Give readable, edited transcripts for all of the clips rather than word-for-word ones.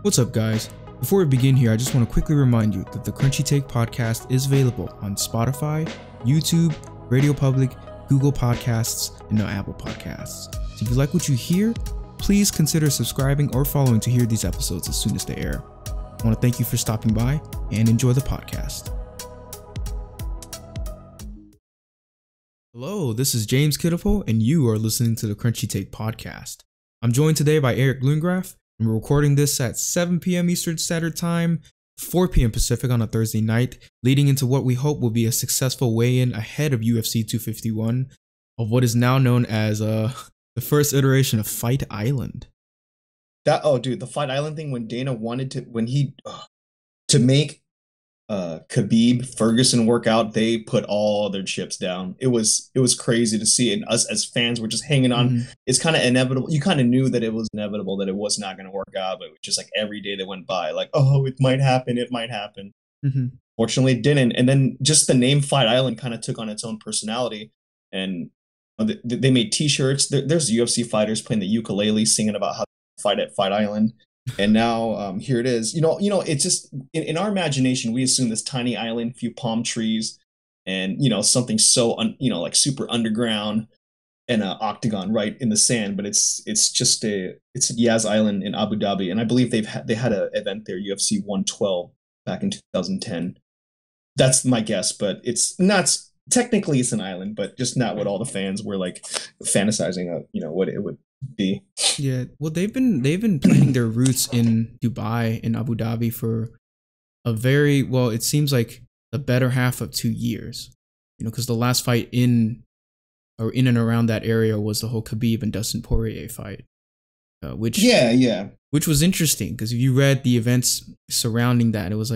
What's up, guys? Before we begin here, I just want to quickly remind you that the Crunchy Take podcast is available on Spotify, YouTube, Radio Public, Google Podcasts, and now Apple Podcasts. So if you like what you hear, please consider subscribing or following to hear these episodes as soon as they air. I want to thank you for stopping by and enjoy the podcast. Hello, this is James Kittifo, and you are listening to the Crunchy Take podcast. I'm joined today by Eric Lundgraf, and we're recording this at 7 p.m. Eastern Standard Time, 4 p.m. Pacific on a Thursday night, leading into what we hope will be a successful weigh-in ahead of UFC 251 of what is now known as the first iteration of Fight Island. The Fight Island thing, when Dana wanted to make Khabib Ferguson work out, they put all their chips down. It was crazy to see, and us as fans were just hanging on. Mm-hmm. It's kind of inevitable. You kind of knew that it was inevitable, that it was not going to work out, but it was just like every day that went by, like, oh, it might happen. Mm-hmm. Fortunately, it didn't. And then just the name Fight Island kind of took on its own personality, and they made T-shirts. There's UFC fighters playing the ukulele, singing about how to fight at Fight Island. And now here it is. You know, it's just in our imagination, we assume this tiny island, few palm trees, and something so like super underground, and an octagon right in the sand. But it's Yas Island in Abu Dhabi, and I believe they had an event there, UFC 112, back in 2010. That's my guess, but it's not. Technically, it's an island, but just not what all the fans were like fantasizing of. What it would be. Yeah, well, they've been planning their roots in Dubai and Abu Dhabi for it seems like the better half of 2 years. Because the last fight in and around that area was the whole Khabib and Dustin Poirier fight, which was interesting because if you read the events surrounding that, it was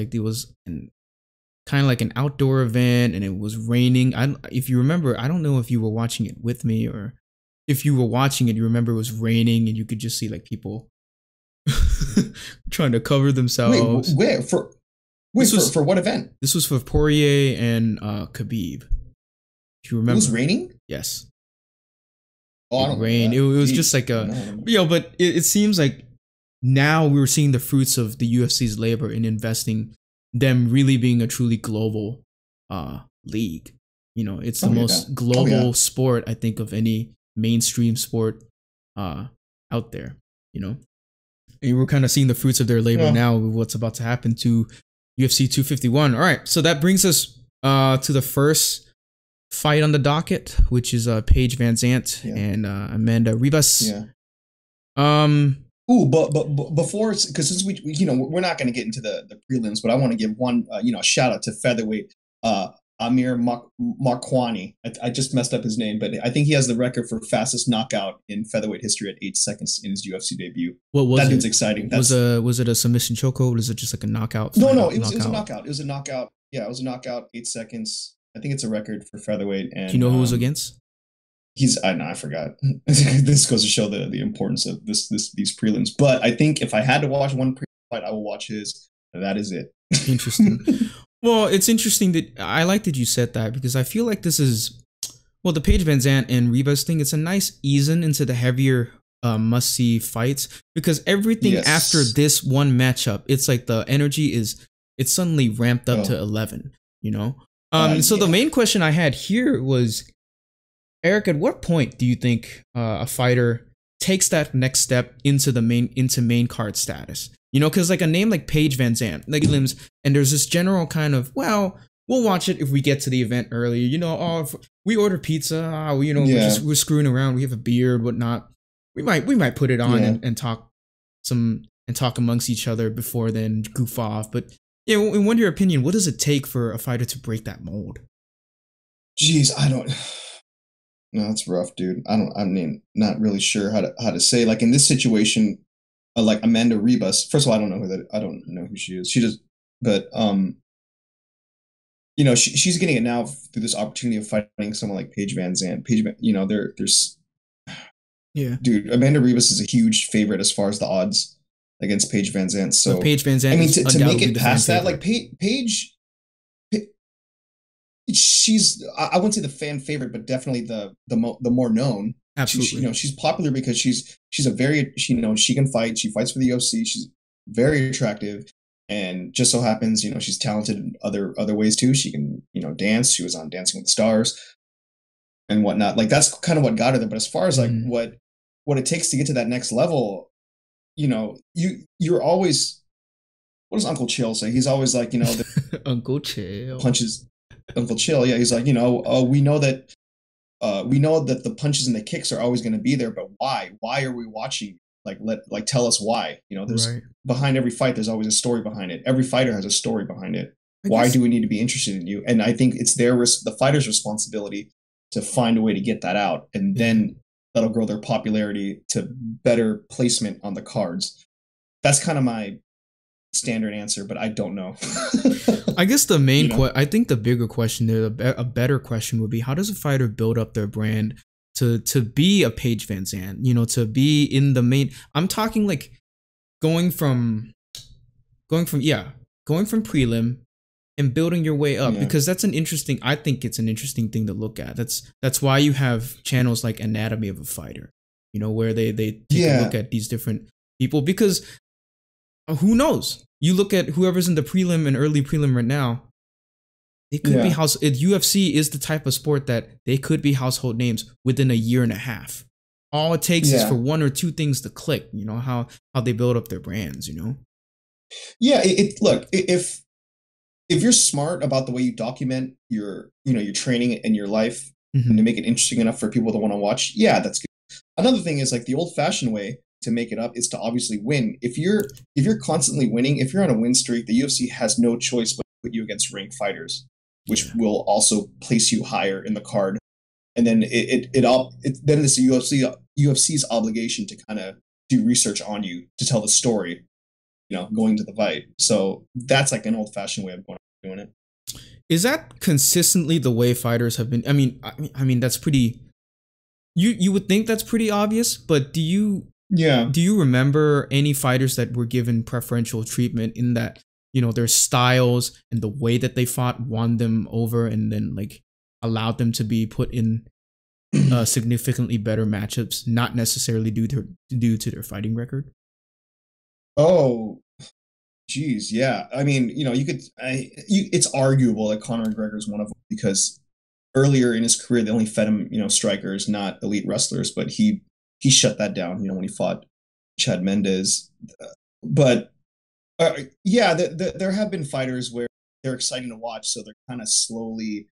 kind of like an outdoor event, and it was raining. If you remember, I don't know if you were watching it with me, or if you were watching it, you remember it was raining and you could just see like people trying to cover themselves. Wait, for what event? This was for Poirier and Khabib. If you remember, it was raining. Yes. Oh, I don't rain. It was just like but it seems like now we're seeing the fruits of the UFC's labor in investing, them really being a truly global league. It's the most global sport, I think, of any mainstream sport out there. And we're kind of seeing the fruits of their labor now with what's about to happen to UFC 251. All right, so that brings us to the first fight on the docket, which is Paige VanZant and Amanda Ribas. But before, because since we're not going to get into the prelims, but I want to give one shout out to featherweight Amir Markwani. I just messed up his name, but I think he has the record for fastest knockout in featherweight history at 8 seconds in his UFC debut. What was that? Dude's exciting. Was it a submission chokehold? Was it just like a knockout? No, it was a knockout. It was a knockout. Yeah, it was a knockout. 8 seconds. I think it's a record for featherweight. And do you know who it was against? I forgot. This goes to show the importance of these prelims. But I think if I had to watch one fight, I will watch his. And that is it. Interesting. Well, it's interesting that I like that you said that, because I feel like this is, the Paige VanZant and Ribas thing. It's a nice ease into the heavier must-see fights, because everything after this one matchup, it's like the energy it's suddenly ramped up to 11. The main question I had here was, Eric, at what point do you think a fighter takes that next step into main card status? Because like a name like Paige VanZant, and there's this general kind of, we'll watch it if we get to the event early. If we order pizza, we're screwing around. We have a beer, whatnot. We might put it on and talk amongst each other before then, goof off. But in what your opinion, what does it take for a fighter to break that mold? Jeez, I don't. No, that's rough, dude. Not really sure how to say. Like in this situation, like Amanda Ribas. First of all, I don't know who she is. She just, but she's getting it now through this opportunity of fighting someone like Paige VanZant. Dude, Amanda Ribas is a huge favorite as far as the odds against Paige VanZant. So Paige VanZant, to make it past that, like Paige. She's, I wouldn't say the fan favorite, but definitely the more known. Absolutely. She's popular because she's a very, she can fight. She fights for the UFC. She's very attractive, and just so happens, she's talented in other ways too. She can, dance. She was on Dancing with the Stars and whatnot. Like that's kind of what got her there. But as far as like what it takes to get to that next level, you're always, what does Uncle Chill say? He's always like, the Uncle Chill punches. Uncle Chill, yeah, he's like, we know that the punches and the kicks are always going to be there, but why? Why are we watching? Like tell us why. There's behind every fight, there's always a story behind it. Every fighter has a story behind it. Why do we need to be interested in you? And I think it's the fighter's responsibility to find a way to get that out, and then that'll grow their popularity to better placement on the cards. That's kind of my standard answer, but I don't know. I guess the main I think the bigger question there, a better question would be, how does a fighter build up their brand to be a Paige VanZant, to be in the main? I'm talking like going from prelim and building your way up, because I think it's an interesting thing to look at. That's why you have channels like Anatomy of a Fighter, where they take a look at these different people, because who knows? You look at whoever's in the prelim and early prelim right now, it could be UFC is the type of sport that they could be household names within a year and a half. All it takes is for one or two things to click, how they build up their brands, Yeah, look, if you're smart about the way you document your training and your life, and to make it interesting enough for people to want to watch, that's good. Another thing is like the old-fashioned way to make it up is to obviously win. If you're constantly winning, if you're on a win streak, the UFC has no choice but to put you against ranked fighters, which will also place you higher in the card. And then then it's the UFC's obligation to kind of do research on you to tell the story, going to the fight. So that's like an old-fashioned way of doing it. Is that consistently the way fighters have been? I mean that's pretty. You would think that's pretty obvious, but do you remember any fighters that were given preferential treatment in that, their styles and the way that they fought won them over, and then like allowed them to be put in significantly better matchups, not necessarily due to their fighting record? Oh, geez, yeah. I mean, it's arguable that Conor McGregor is one of them, because earlier in his career they only fed him, strikers, not elite wrestlers, but he shut that down, when he fought Chad Mendes. But there have been fighters where they're exciting to watch, so they're kind of slowly,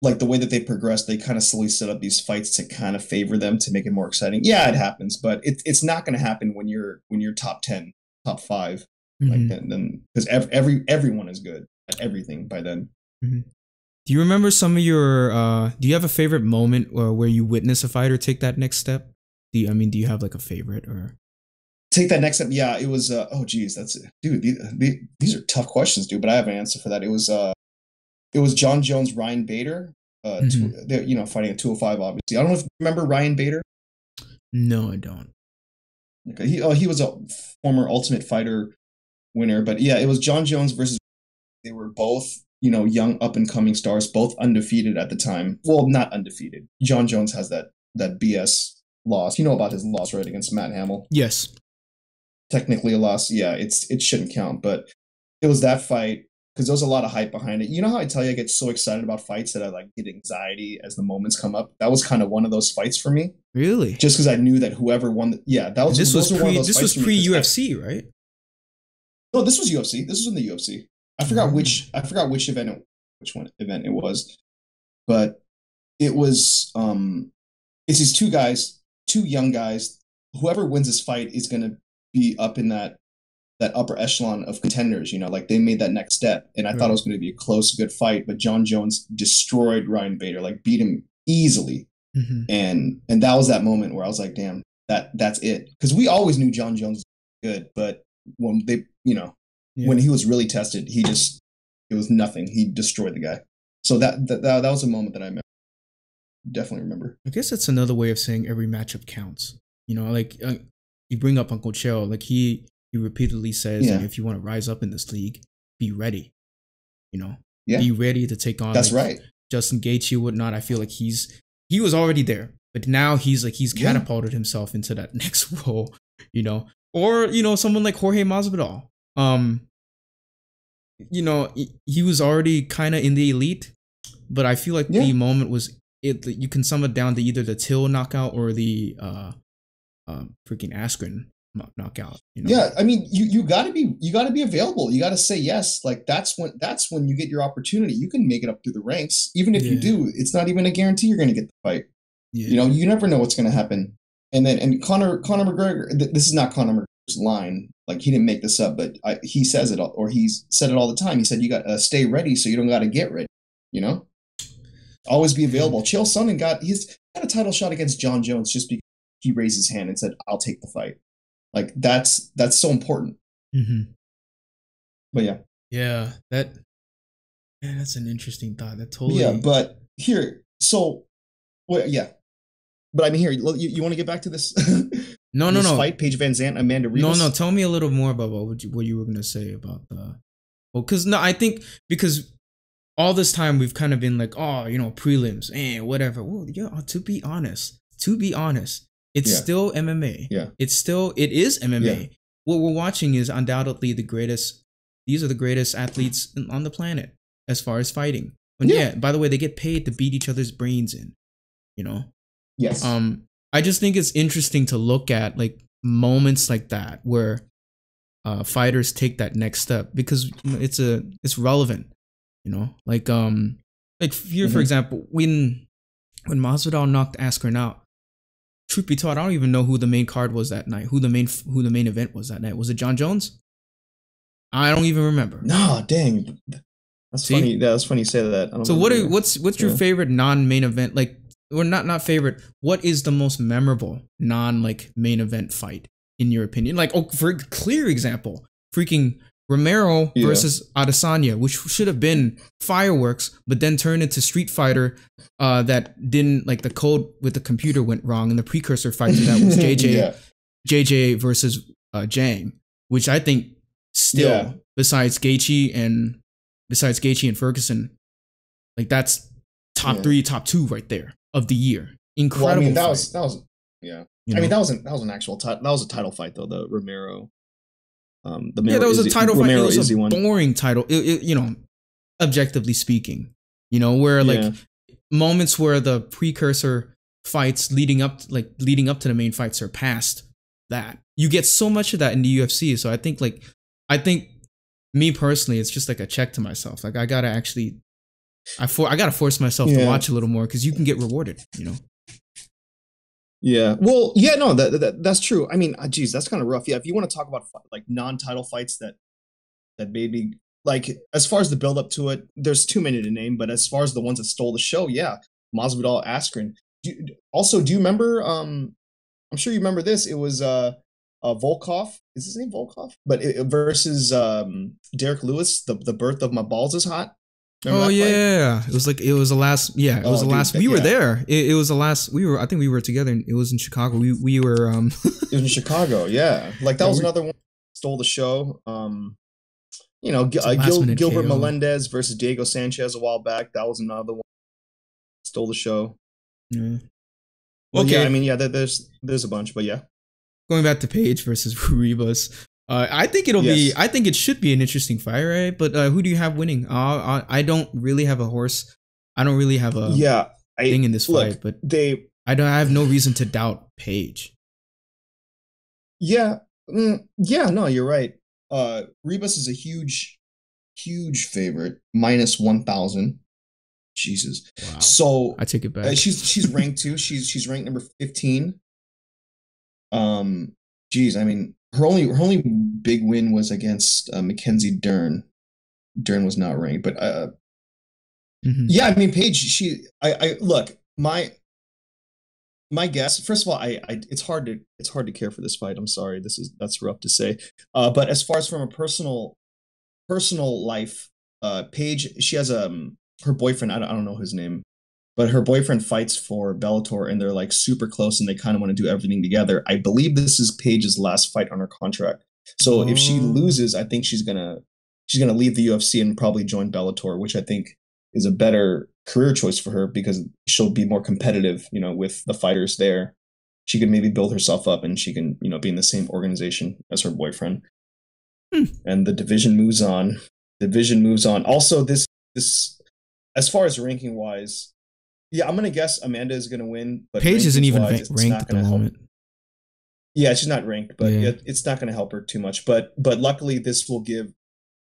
like the way that they progress, they kind of slowly set up these fights to kind of favor them to make it more exciting. Yeah, it happens, but it's not going to happen when you're top 10, top 5, like then, because everyone is good at everything by then. Do you remember some of your? Do you have a favorite moment where you witness a fighter take that next step? Do you have like a favorite or take that next step? Yeah, it was. Oh, geez, that's it, dude. These are tough questions, dude. But I have an answer for that. It was John Jones, Ryan Bader. Fighting at 205. Obviously, I don't know if you remember Ryan Bader. No, I don't. Okay, he was a former Ultimate Fighter winner, but yeah, it was John Jones versus. They were both, young up and coming stars, both undefeated at the time. Well, not undefeated. John Jones has that BS loss. You know about his loss, right, against Matt Hamill? Yes. Technically a loss. Yeah, it shouldn't count, but it was that fight, because there was a lot of hype behind it. You know how I tell you I get so excited about fights that I like get anxiety as the moments come up? That was kind of one of those fights for me. Really? Just because I knew that whoever won, that was. This was pre UFC, right? No, this was UFC. This was in the UFC. I forgot which event it was, but it was it's these two young guys. Whoever wins this fight is going to be up in that upper echelon of contenders. Like they made that next step, and I thought it was going to be a close, good fight. But John Jones destroyed Ryan Bader, like beat him easily, and that was that moment where I was like, damn, that's it. Because we always knew John Jones was good, but when they, when he was really tested, it was nothing. He destroyed the guy. So that was a moment that I definitely remember. I guess that's another way of saying every matchup counts. Like you bring up Uncle Chill, like he repeatedly says, like, if you want to rise up in this league, be ready. Be ready to take on. That's right. Justin Gaethje, whatnot. I feel like he was already there, but now he's catapulted himself into that next role. Or, someone like Jorge Masvidal. He was already kind of in the elite, but I feel like the moment was it. You can sum it down to either the Till knockout or the freaking Askren knockout. Yeah, I mean, you gotta be available. You gotta say yes. Like that's when you get your opportunity. You can make it up through the ranks. Even if you do, it's not even a guarantee you're gonna get the fight. Yeah. You never know what's gonna happen. And Conor McGregor, this is not Conor McGregor's line. Like he didn't make this up, but he says it, or he's said it all the time. He said you got to stay ready, so you don't got to get ready. Always be available. Chael Sonnen got a title shot against John Jones just because he raised his hand and said, "I'll take the fight." Like that's so important. Mm-hmm. But yeah, that's an interesting thought. That totally. Yeah, but here, but I mean, here, you want to get back to this? No. Fight, Paige VanZant, Amanda Ribas. No. Tell me a little more about what you were gonna say about the. Well, I think because all this time we've kind of been like, prelims and whatever. Well, yeah. To be honest, it's still MMA. Yeah. It is MMA. Yeah. What we're watching is undoubtedly the greatest. These are the greatest athletes on the planet as far as fighting. And by the way, they get paid to beat each other's brains in. Yes. I just think it's interesting to look at like moments like that where fighters take that next step because it's relevant, like here, for example, when Masvidal knocked Askren out, truth be told, I don't even know who the main card was that night, who the main event was that night. Was it John Jones? I don't even remember. No, dang. That's funny. That's funny you say that. So what's your favorite non-main event, like, or not favorite, what is the most memorable main event fight in your opinion? Like, for a clear example, freaking Romero versus Adesanya, which should have been fireworks, but then turned into Street Fighter, that didn't, like, the code with the computer went wrong, and the precursor fight to that was JJ versus Jang, which I think still, besides Gaethje and Ferguson, like, that's top 3, top 2 right there of the year. Incredible. Well, I mean, that was I mean, that was an actual title. That was a title fight though. The Romero. That was a title fight. It was a boring title. Objectively speaking, where like moments where the precursor fights leading up to the main fight surpassed that. You get so much of that in the UFC. So I think me personally, it's just like a check to myself. Like I gotta force myself to watch a little more because you can get rewarded, Yeah. Well, yeah, no, that's true. I mean, geez, that's kind of rough. Yeah. If you want to talk about like non-title fights that maybe, like, as far as the build up to it, there's too many to name, but as far as the ones that stole the show, Masvidal, Askren. Do you remember, I'm sure you remember this. It was, Volkov, is his name Volkov? But versus Derek Lewis, the birth of my balls is hot. Remember it was the last. Yeah, it was the last. We were there. It was the last. I think we were together. It was in Chicago. We were. It was in Chicago. Yeah, like that was another one. Stole the show. Gilbert Melendez versus Diego Sanchez a while back. That was another one. Stole the show. Yeah. Okay. I mean, there's a bunch, but yeah. Going back to Paige versus Ribas. I think I think it should be an interesting fight, right? But who do you have winning? I don't really have a horse. I don't really have a thing in this fight, but I have no reason to doubt Paige. Yeah. No, you're right. Ribas is a huge favorite, minus 1,000. Jesus. Wow. So I take it back. She's ranked too. She's ranked number 15. Geez, I mean, her only big win was against Mackenzie Dern. Dern was not ranked, but yeah, I mean, Paige. I look, my guess. First of all, it's hard to care for this fight. I'm sorry, that's rough to say. But as far as from a personal life, Paige, she has her boyfriend. I don't know his name. But her boyfriend fights for Bellator, and they're like super close, and they kind of want to do everything together. I believe this is Paige's last fight on her contract. So if she loses, I think she's gonna leave the UFC and probably join Bellator, which I think is a better career choice for her because she'll be more competitive, with the fighters there. she can maybe build herself up and she can, you know, be in the same organization as her boyfriend. And the division moves on. Also, this as far as ranking wise, yeah, I'm gonna guess Amanda is gonna win, but Paige isn't even ranked at the moment. Yeah, she's not ranked, but it's not gonna help her too much. But luckily, this will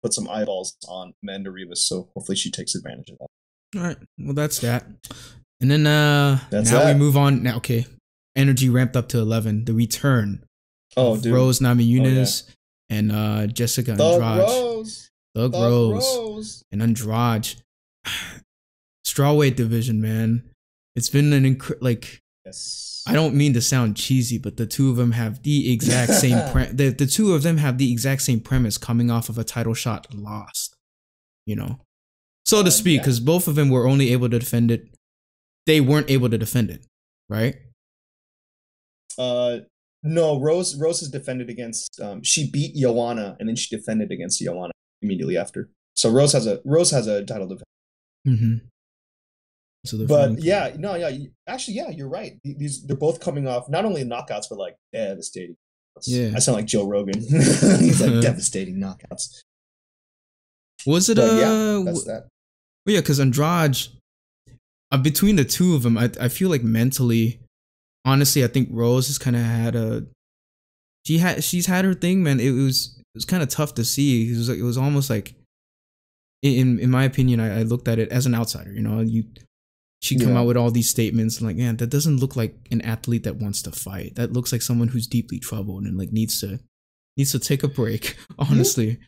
put some eyeballs on Amanda Ribas, so hopefully she takes advantage of that. All right, well that's that. And then now we move on. Now, okay, energy ramped up to 11. The return of Rose Namajunas and Jessica Andrade. Thug Rose and Andrade. Strawweight division, man. It's been an yes. I don't mean to sound cheesy, but the two of them have the exact same the two of them have the exact same premise, coming off of a title shot lost, you know, so to speak, because both of them were only able to defend it. They weren't able to defend it, right? No, Rose has defended against. She beat Joanna, and then she defended against Joanna immediately after. So Rose has a title defense. Mm-hmm. So actually, you're right. They're both coming off not only knockouts, but like devastating. Yeah, I sound like Joe Rogan. He's like devastating knockouts. Was it that's that. Well, yeah, because Andrade, between the two of them, I feel like mentally, honestly, I think Rose has kind of had she's had her thing, man. It was kind of tough to see. It was almost like, in my opinion, I looked at it as an outsider. You know, she'd come out with all these statements like, man, that doesn't look like an athlete that wants to fight. That looks like someone who's deeply troubled and like needs to take a break. Honestly,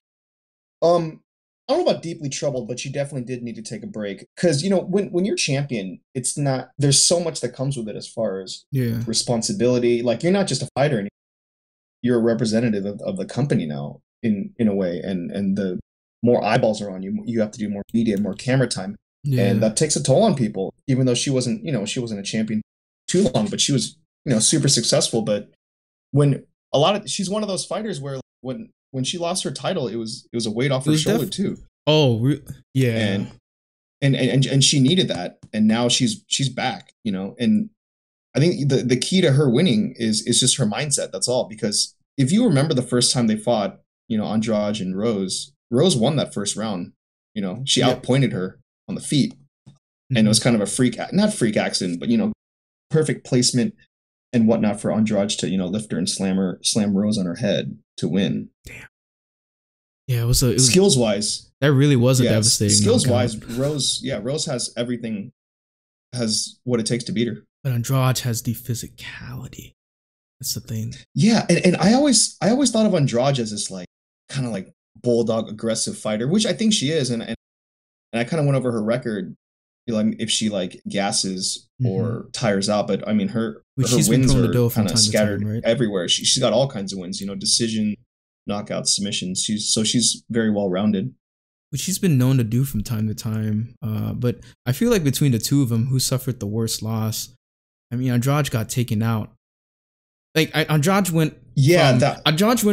I don't know about deeply troubled, but she definitely did need to take a break, because, you know, when you're champion, it's not, there's so much that comes with it as far as responsibility. Like, you're not just a fighter anymore. You're a representative of the company now in a way, and the more eyeballs are on you, you have to do more media, more camera time. And that takes a toll on people, even though she wasn't a champion too long, but she was, you know, super successful. But she's one of those fighters where when she lost her title, it was a weight off her shoulder too. Oh, yeah. And she needed that. And now she's back, you know, and I think the key to her winning is just her mindset. That's all. Because if you remember the first time they fought, you know, Andrade and Rose won that first round. You know, she outpointed her on the feet, and it was kind of a not freak accident, but, you know, perfect placement and whatnot for Andrade to, you know, lift her and slam Rose on her head to win. Damn. Yeah, it was skills wise. That really was a devastating. Skills wise, Rose has everything, has what it takes to beat her. But Andrade has the physicality. That's the thing. Yeah, and I always thought of Andrade as this like kind of like bulldog aggressive fighter, which I think she is, and I kind of went over her record, like if she like gasses or tires out, but I mean her wins are kind of scattered everywhere. She's got all kinds of wins, you know, decision, knockout, submissions. She's very well rounded, which she's been known to do from time to time. But I feel like between the two of them, who suffered the worst loss? I mean, Andrade got taken out. Like Andrade went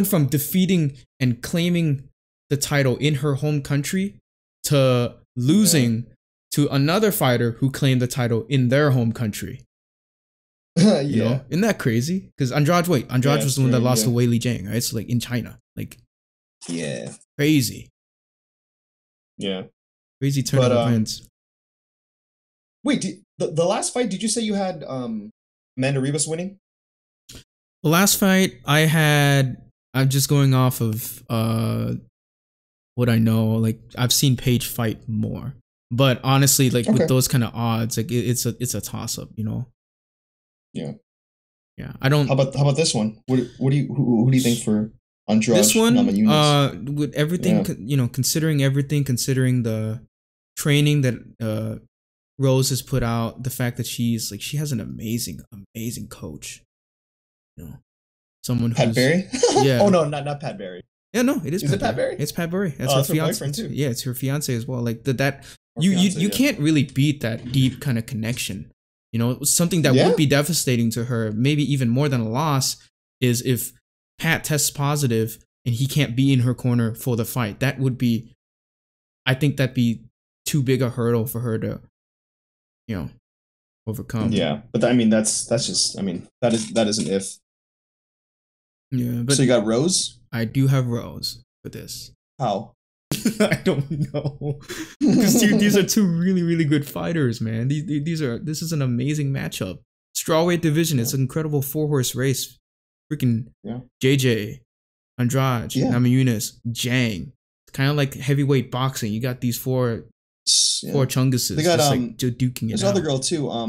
from defeating and claiming the title in her home country to losing to another fighter who claimed the title in their home country. You know? Isn't that crazy? Because Andrade was the one that lost to Weili Zhang, right? So like in China, like crazy. Yeah, crazy turn of events. Wait, the last fight? Did you say you had Amanda Ribas winning? The last fight I'm just going off of what I know. Like, I've seen Paige fight more, but honestly, like with those kind of odds, like it's a toss up, you know. Yeah. I don't. How about this one? Who do you think for Andrade? This one, Namajunas? With everything, you know, considering the training that Rose has put out, the fact that she has an amazing coach. You know, someone who's Pat Barry. Yeah. Oh no, not Pat Barry. Yeah, no, it is. Is it Pat Barry? It's Pat Barry. That's her fiance boyfriend too. Yeah, it's her fiance as well. Like you can't really beat that deep kind of connection. You know, something that would be devastating to her, maybe even more than a loss, is if Pat tests positive and he can't be in her corner for the fight. That would be, I think that'd be too big a hurdle for her to, you know, overcome. Yeah, but I mean that's just, I mean that is an if. Yeah, but So you got Rose? I do have Rose for this. How? I don't know, because these are two really, really good fighters, man. This is an amazing matchup. Strawweight division, it's an incredible 4-horse race. Freaking JJ, Andrade, Namajunas, Jang. It's kind of like heavyweight boxing. You got these four chunguses. They got just like duking it. There's another girl too. What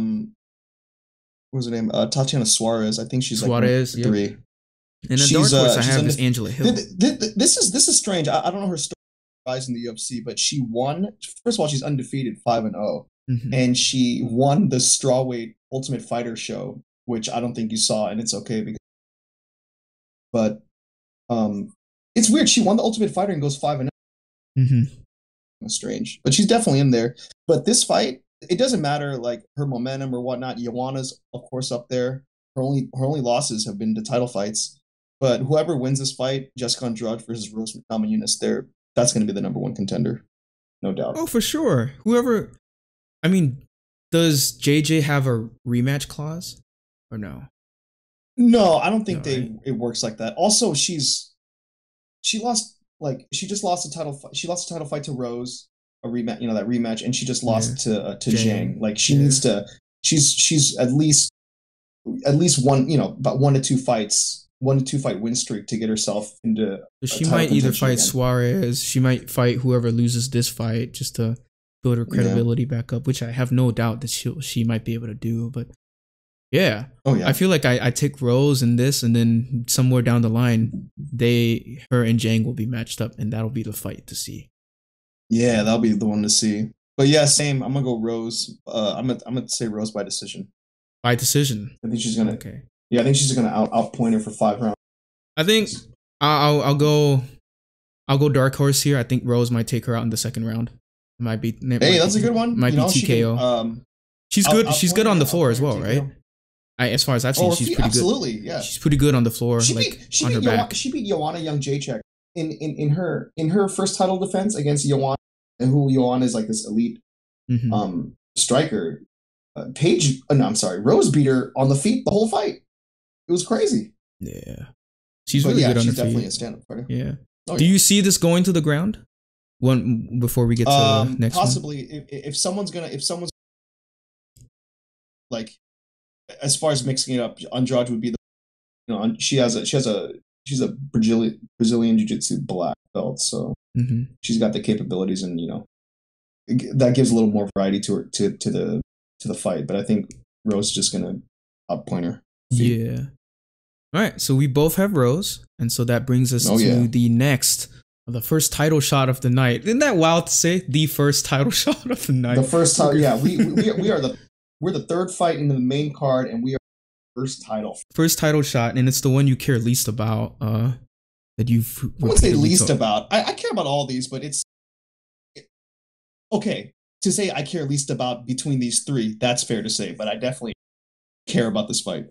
was her name? Tatiana Suarez. I think she's Suarez, like 3. And a dark horse I have is Angela Hill. This is strange. I don't know her story rise in the UFC, but she won. First of all, she's undefeated, 5-0, and she won the strawweight Ultimate Fighter show, which I don't think you saw, and it's okay because. But it's weird. She won the Ultimate Fighter and goes 5-0. That's strange, but she's definitely in there. But this fight, it doesn't matter like her momentum or whatnot. Joanna's of course up there. Her only losses have been the title fights. But whoever wins this fight, Jessica Andrade versus Rose Namajunas, that's going to be the number 1 contender, no doubt. Oh, for sure. Whoever. I mean, does JJ have a rematch clause or no? No, I don't think it works like that. Also, she lost, like, she just lost a title fight. She lost a title fight to Rose, a rematch, that rematch, and she just lost to Zhang. Like, she needs to. She's at least one, about 1 to 2 fights. 1 to 2 fight win streak to get herself into. She might either fight Suarez. She might fight whoever loses this fight just to build her credibility back up, which I have no doubt that she might be able to do. But yeah, I feel like I take Rose in this, and then somewhere down the line, her and Jang will be matched up, and that'll be the fight to see. Yeah, that'll be the one to see. But yeah, same. I'm gonna go Rose. I'm gonna say Rose by decision. By decision. I think she's gonna. Okay. Yeah, I think she's gonna outpoint her for 5 rounds. I think I'll go dark horse here. I think Rose might take her out in the 2nd round. That's a good one. Might be TKO. She's good. She's good on the floor as well, right? As far as I've seen, she's pretty good. Absolutely, yeah. She's pretty good on the floor, on her back. She beat Joanna Jędrzejczyk in her first title defense against Joanna, and who Joanna is like this elite striker. Rose beat her on the feet the whole fight. It was crazy. Yeah. She's really good on she's her definitely feet. A stand-up fighter. Yeah. Do you see this going to the ground? Before we get to the next possibly one? If someone's like, as far as mixing it up, Andrade would be the she's a Brazilian Jiu-Jitsu black belt, so she's got the capabilities, and that gives a little more variety to her to the fight. But I think Rose is just gonna outpoint her. Yeah. All right, so we both have Rose, and so that brings us to the first title shot of the night. Isn't that wild to say? The first title shot of the night. The first title, yeah. We're the 3rd fight in the main card, and we are first title shot, and it's the one you care least about. That you've. I wouldn't say least about. I care about all these, but it's okay to say I care least about between these 3. That's fair to say, but I definitely care about this fight.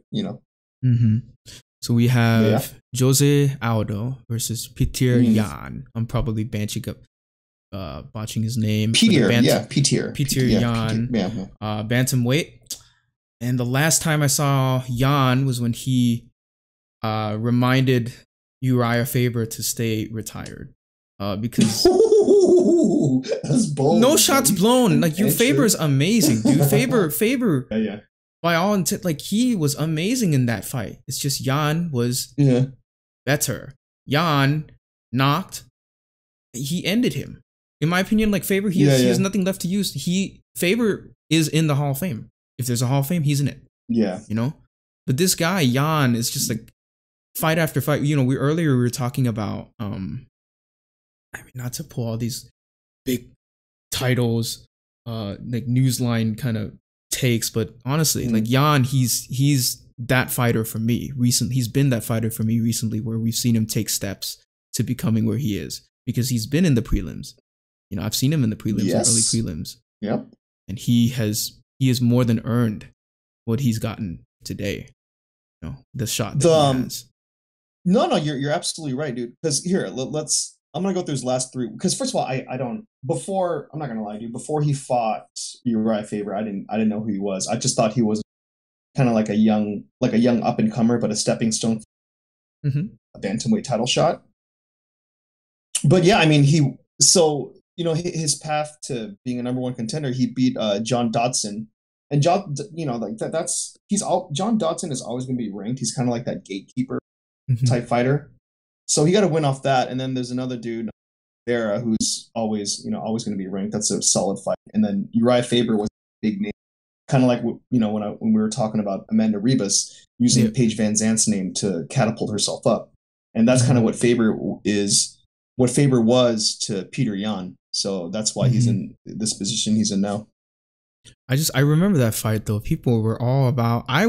So we have Jose Aldo versus Petr Yan. I'm probably botching his name. Petr Yan. Bantamweight. And the last time I saw Yan was when he reminded Uriah Faber to stay retired. Because that's bold. No shots blown. Like, Faber's amazing, dude. Faber. Yeah. By all intent, like, he was amazing in that fight. It's just Yan was better. Yan knocked. He ended him. In my opinion, like, Faber, he has nothing left to use. Faber is in the Hall of Fame. If there's a Hall of Fame, he's in it. Yeah. But this guy, Yan, is just like fight after fight. We were talking about not to pull all these big titles, like newsline kind of takes, but honestly, like Yan, he's that fighter for me recently. He's been that fighter for me recently, where we've seen him take steps to becoming where he is, because he's been in the prelims. I've seen him in the prelims, early prelims. Yep. I'm gonna go through his last three because first of all, I don't before I'm not gonna lie to you. Before he fought Uriah Faber, I didn't know who he was. I just thought he was kind of like a young up and comer, but a stepping stone for a bantamweight title shot. But yeah, I mean his path to being a number one contender, he beat John Dodson. And John, like John Dodson is always going to be ranked. He's kind of like that gatekeeper type fighter. So he got a win off that. And then there's another dude, Vera, who's always going to be ranked. That's a solid fight. And then Uriah Faber was a big name, kind of like when we were talking about Amanda Ribas using Paige VanZant's name to catapult herself up. And that's kind of what Faber is. What Faber was to Petr Yan. So that's why he's in this position he's in now. I remember that fight though. People were all about. I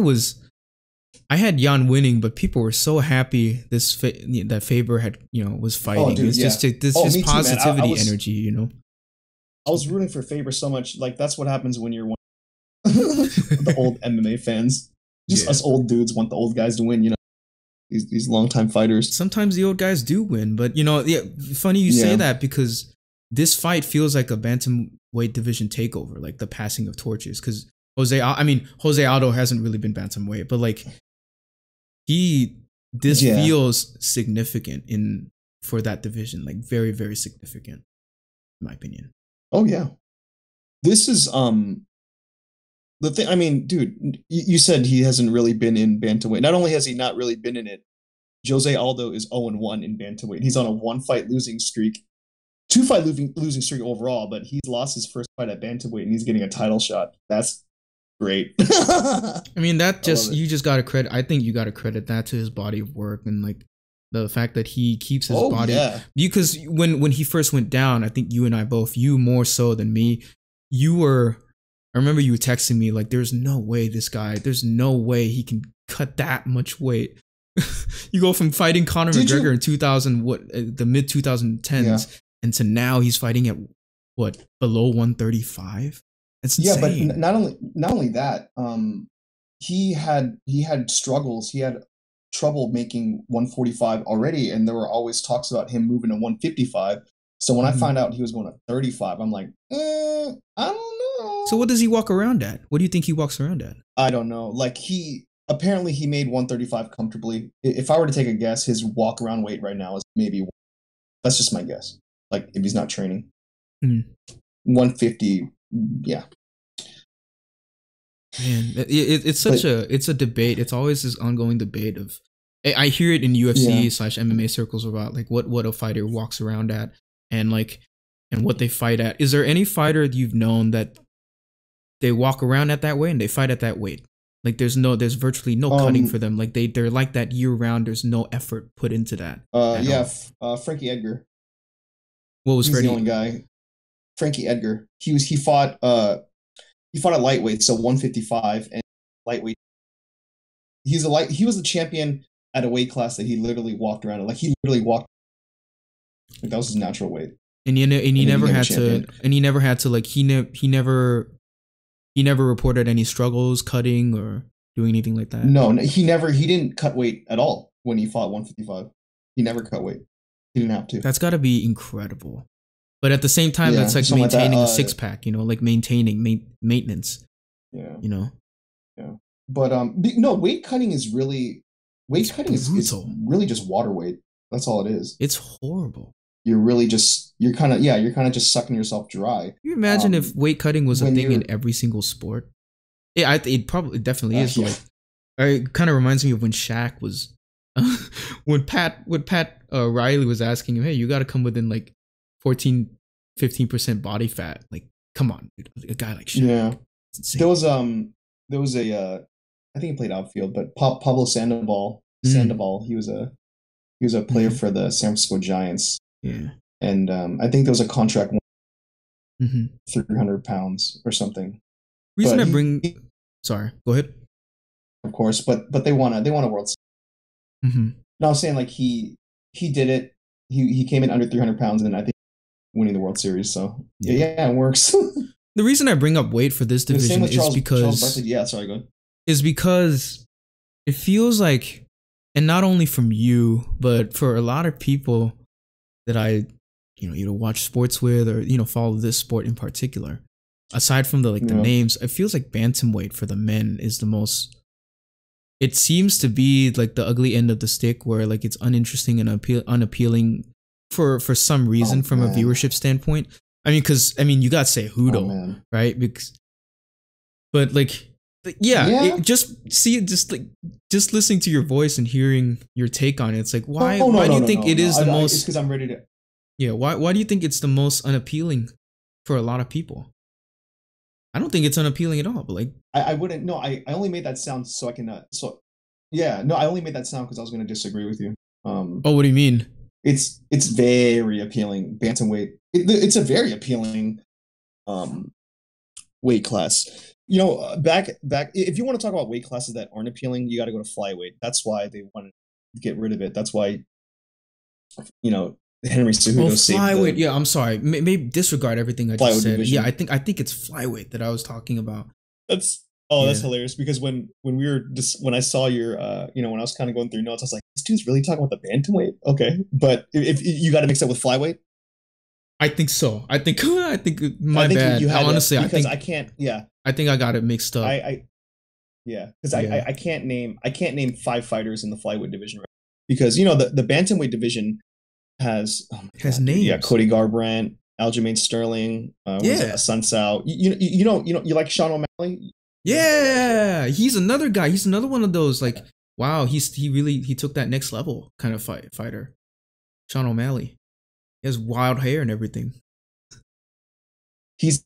had Yan winning, but people were so happy that Faber had was fighting. Oh, dude, it's just positivity energy. I was rooting for Faber so much. Like that's what happens when you're one of the old MMA fans. Just us old dudes want the old guys to win. These longtime fighters. Sometimes the old guys do win, but funny you say that because this fight feels like a bantamweight division takeover, like the passing of torches. Because Jose Aldo hasn't really been bantamweight, but like this feels significant for that division, like very, very significant, in my opinion. Oh yeah, this is the thing. I mean, dude, you said he hasn't really been in bantamweight. Not only has he not really been in it, Jose Aldo is 0-1 in bantamweight. He's on a 1-fight losing streak, 2-fight losing streak overall, but he's lost his first fight at bantamweight and he's getting a title shot. That's great. I mean, you just gotta credit. I think you gotta credit that to his body of work and like the fact that he keeps his body. Yeah. Because when he first went down, I think you and I both, you more so than me, I remember you texting me like, there's no way he can cut that much weight. You go from fighting Conor McGregor in the mid 2010s, and to now he's fighting at below 135. That's insane. Yeah, but not only that, he had struggles. He had trouble making 145 already, and there were always talks about him moving to 155. So when I found out he was going to 35, I'm like, I don't know. So what does he walk around at? What do you think he walks around at? I don't know. Like apparently he made 135 comfortably. If I were to take a guess, his walk around weight right now is maybe, that's just my guess. Like if he's not training, 150. Yeah. Man, it's a debate. It's always this ongoing debate of, I hear it in UFC / MMA circles about like what a fighter walks around at and what they fight at. Is there any fighter you've known that they walk around at that weight and they fight at that weight? Like there's virtually no cutting for them. Like they're like that year round. There's no effort put into that. Frankie Edgar. What was Freddie? The only guy. Frankie Edgar. He fought at lightweight, so 155 and lightweight. He was the champion at a weight class that he literally walked around. Like he literally walked. Like that was his natural weight. And he never had to. He never reported any struggles cutting or doing anything like that. No, he didn't cut weight at all when he fought 155. He never cut weight. He didn't have to. That's got to be incredible. But at the same time, that's like maintaining a six pack, like maintaining maintenance. Yeah. Yeah. But no, weight cutting is really is really just water weight. That's all it is. It's horrible. You're kind of just sucking yourself dry. Can you imagine if weight cutting was a thing in every single sport? Yeah, it definitely is. Yeah. Like, it kind of reminds me of when Shaq was, when Pat Riley was asking him, "Hey, you got to come within like 14-15% body fat." Like, come on, dude. A guy like Shaq. Yeah, there was a I think he played outfield, but Pablo Sandoval. He was a player for the San Francisco Giants. Yeah. And I think there was a contract 300 pounds or something. Sorry, go ahead. Of course, but they won a World Series. No, I'm saying like he did it. He came in under 300 pounds and I think winning the World Series. So yeah it works. The reason I bring up weight for this division is because because it feels like, and not only from you, but for a lot of people that I either watch sports with or follow this sport in particular. Aside from the names, it feels like bantamweight for the men is the most. It seems to be like the ugly end of the stick, where like it's uninteresting and unappealing for some reason from a viewership standpoint. I mean, because you got Cejudo, right? But just listening to your voice and hearing your take on it, it's like why do you think it is the most? It's because I'm ready to. Yeah, why do you think it's the most unappealing for a lot of people? I don't think it's unappealing at all, but like I wouldn't. No, I only made that sound so I can. I only made that sound because I was going to disagree with you. What do you mean? It's very appealing. Bantamweight. It's a very appealing weight class. Back. If you want to talk about weight classes that aren't appealing, you got to go to flyweight. That's why they want to get rid of it. That's why. Henry Cejudo flyweight. Yeah, I'm sorry. Maybe disregard everything I just said. Division. Yeah, I think it's flyweight that I was talking about. That's hilarious because when I saw your when I was kind of going through notes, I was like, this dude's really talking about the bantamweight. Okay, but if you got to mix it with flyweight. I think so. I think my bad. Honestly, I can't. Yeah, I think I got it mixed up. I can't name 5 fighters in the flyweight division right? Because the bantamweight division has names. Yeah, Cody Garbrandt, Aljamain Sterling, Sun Sao. You like Sean O'Malley? Yeah, he's another guy. He's another one of those like wow. He took that next level kind of fighter. Sean O'Malley. He has wild hair and everything. He's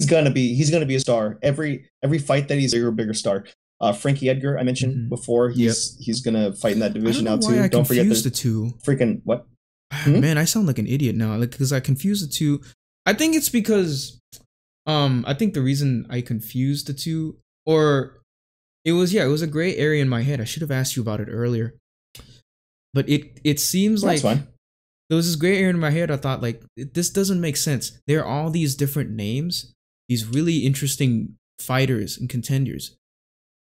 gonna be a star. Every fight that he's a bigger star. Frankie Edgar, I mentioned before, he's gonna fight in that division now too. Don't forget the two. Freaking what? Man, I sound like an idiot now, because I confused the two. I think it's because, I think the reason I confused the two, or it was a gray area in my head. I should have asked you about it earlier, but it seems like there was this gray area in my head. I thought like this doesn't make sense. There are all these different names, these really interesting fighters and contenders.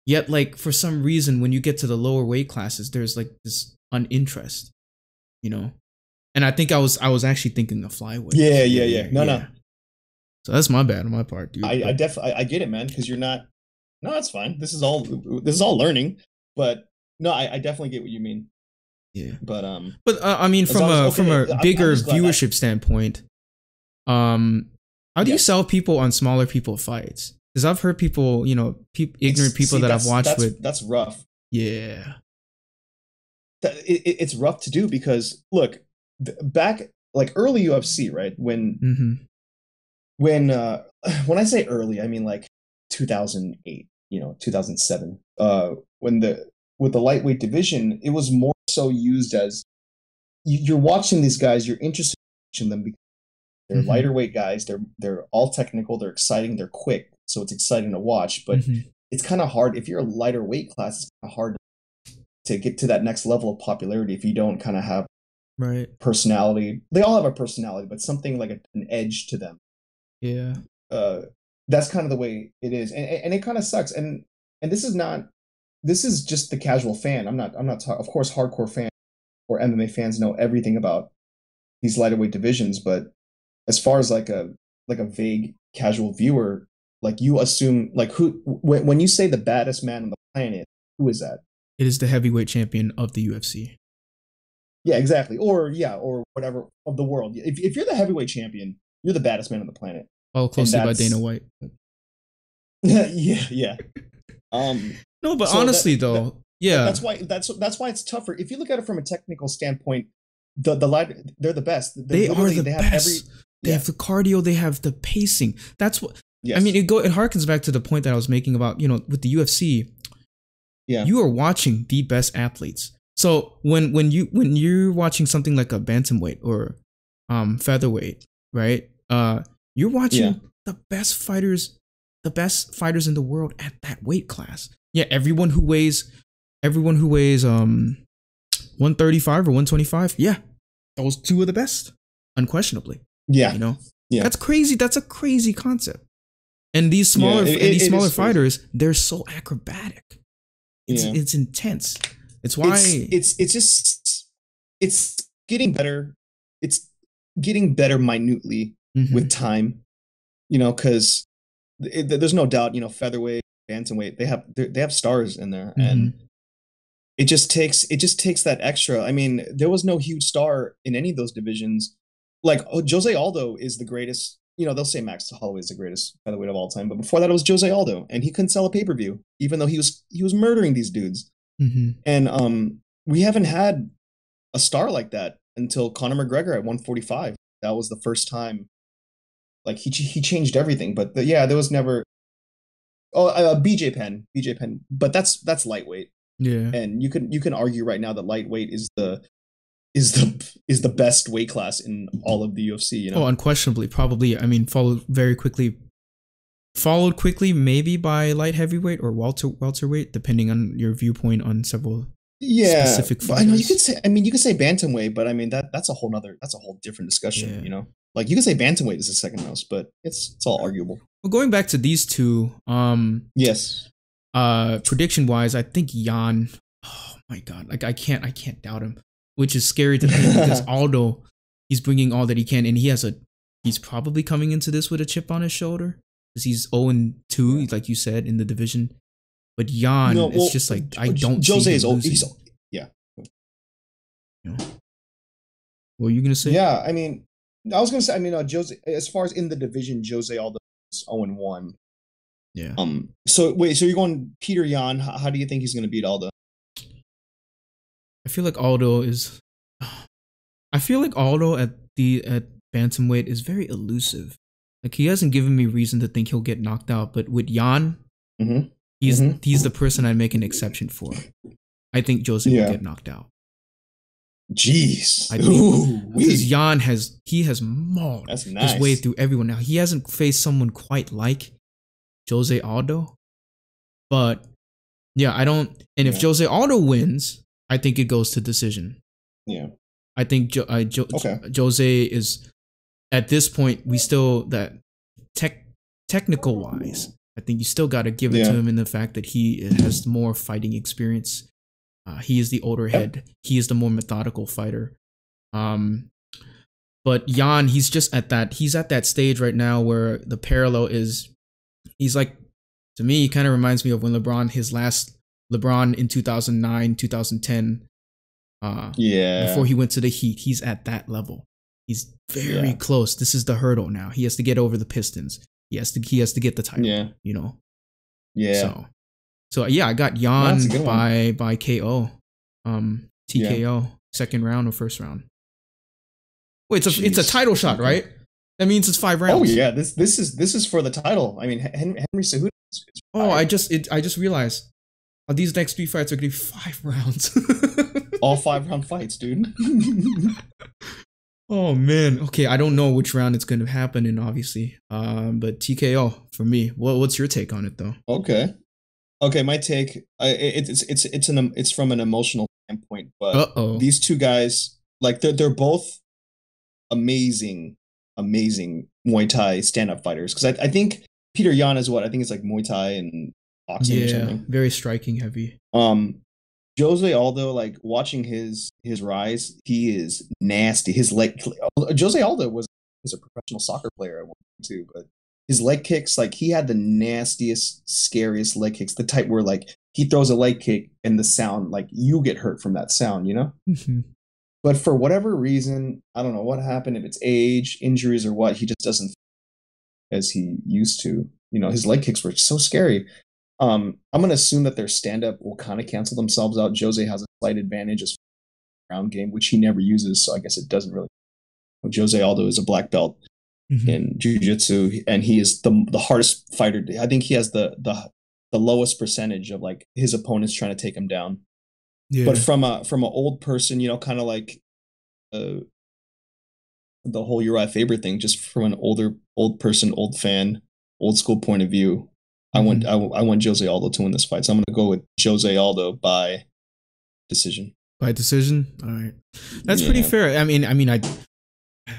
Yet, like, for some reason, when you get to the lower weight classes, there's like this uninterest, And I think I was actually thinking of flyweight. Yeah. No. So that's my bad on my part, dude. I definitely I get it, man, because you're not. No, that's fine. This is all learning, but no, I definitely get what you mean. Yeah, but I mean, from a bigger viewership standpoint, how do you sell people on smaller people fights? Because I've heard people, ignorant people that I've watched with. That's rough. Yeah. It's rough to do because, look, back, like, early UFC, right? When I say early, I mean, like, 2008, 2007. With the lightweight division, it was more so used as, you're watching these guys, you're interested in them because they're lighter weight guys, they're all technical, they're exciting, they're quick. So it's exciting to watch, but it's kind of hard. If you're a lighter weight class, it's kind of hard to get to that next level of popularity if you don't kind of have personality. They all have a personality, but something like an edge to them. Yeah. That's kind of the way it is. And it kind of sucks. And this is just the casual fan. I'm not of course, hardcore fans or MMA fans know everything about these lighter weight divisions, but as far as like a vague casual viewer, like you assume, like when you say the baddest man on the planet, who is that? It is the heavyweight champion of the UFC. Yeah, exactly. Or whatever of the world. If you're the heavyweight champion, you're the baddest man on the planet. Followed closely by Dana White. yeah. No, but so honestly, that's why it's tougher. If you look at it from a technical standpoint, they're the best. They are the best. They have the cardio. They have the pacing. That's what. Yes. I mean, it harkens back to the point that I was making about, with the UFC. Yeah. You are watching the best athletes. So when you're watching something like a bantamweight or featherweight, right? You're watching the best fighters in the world at that weight class. Yeah, everyone who weighs 135 or 125, yeah. Those two are the best, unquestionably. Yeah. Yeah. That's crazy. That's a crazy concept. And these smaller fighters, they're so acrobatic. It's intense. It's why it's getting better. It's getting better minutely with Mm-hmm. time, because there's no doubt, featherweight, bantamweight, they have stars in there, and Mm-hmm. it just takes that extra. I mean, there was no huge star in any of those divisions. Like, Jose Aldo is the greatest. They'll say Max Holloway is the greatest featherweight of all time, but before that, it was Jose Aldo, and he couldn't sell a pay-per-view, even though he was murdering these dudes. Mm-hmm. And we haven't had a star like that until Conor McGregor at 145. That was the first time. Like, he changed everything. But yeah, there was never. Oh, BJ Penn, but that's lightweight, Yeah. and you can argue right now that lightweight is the best weight class in all of the UFC. Oh, unquestionably, probably. I mean, followed quickly, maybe by light heavyweight or welterweight, depending on your viewpoint on several Yeah, specific but I know you could fighters. say. I mean, you could say bantamweight, but I mean that's a whole different discussion. Yeah. Like, you could say bantamweight is the second most, but it's all arguable. Well, going back to these two, Yes. prediction wise, I think Jan. Oh my god, like I can't doubt him, which is scary to think because Aldo, he's bringing all that he can, and he's probably coming into this with a chip on his shoulder because he's 0-2, Yeah. like you said, in the division. But Jan, No, it's well, just like I don't see Jose him is old. losing. Yeah, You know? What were you gonna say? yeah. I mean, I was gonna say. I mean, Jose. As far as in the division, Jose Aldo is 0-1. Yeah. So wait. So you're going Peter Yan? How do you think he's gonna beat Aldo? I feel like Aldo is. I feel like Aldo at bantamweight is very elusive. Like he hasn't given me reason to think he'll get knocked out. But with Jan, Mm-hmm. he's Mm-hmm. he's the person I'd make an exception for. I think Jose will Yeah. get knocked out. Jeez. I think Ooh, because Jan has mauled that's his way nice. through everyone. Now he hasn't faced someone quite like Jose Aldo, but yeah, I don't. And if Yeah. Jose Aldo wins, I think it goes to decision. Yeah. I think Okay. Jose is at this point. We still that technical wise, I think you still got to give it to Yeah. him in the fact that he has more fighting experience. He is the older Yep. head. He is the more methodical fighter. But Jan, he's just at that. He's at that stage right now where the parallel is. He's like, to me, he kind of reminds me of when his last LeBron in 2009, 2010. Yeah. Before he went to the Heat, he's at that level. He's very Yeah. close. This is the hurdle now. He has to get over the Pistons. He has to get the title. Yeah. You know. Yeah. So yeah, I got No, that's a Jan good one. by KO, TKO, second round or first round. Wait, it's a Jeez. title shot, right? That means it's 5 Oh rounds. yeah. This is for the title. I mean, Henry Cejudo is Oh, five. I just realized these next 3 fights are gonna be 5 rounds. All 5 round fights, dude. Oh man. Okay, I don't know which round it's gonna happen in, obviously. But TKO for me. What's your take on it though? Okay. Okay, my take. It's from an emotional standpoint, but Uh-oh. these two guys, like, they're both amazing, amazing Muay Thai stand up fighters. Because I think Peter Yan is what I think it's like Muay Thai and boxing or Yeah, something. very striking heavy. Jose Aldo, like, watching his rise, he is nasty. His leg. Jose Aldo was a professional soccer player at one point too, but his leg kicks, like, he had the nastiest, scariest leg kicks. The type where, like, he throws a leg kick and the sound, like, you get hurt from that sound, Mhm. But for whatever reason, I don't know what happened. If it's age, injuries, or what, he just doesn't as he used to. His leg kicks were so scary. I'm gonna assume that their stand up will kind of cancel themselves out. Jose has a slight advantage as ground game, which he never uses, so I guess it doesn't really. Jose Aldo is a black belt Mhm. in jiu-jitsu, and he is the hardest fighter. I think he has the lowest percentage of, like, his opponents trying to take him down. Yeah. But from an old person, kind of like uh, the whole Uriah Faber thing, just from an old person, old fan, old school point of view, I want Jose Aldo to win this fight. So I'm going to go with Jose Aldo by decision. By decision? All right. That's pretty Yeah. fair. I mean,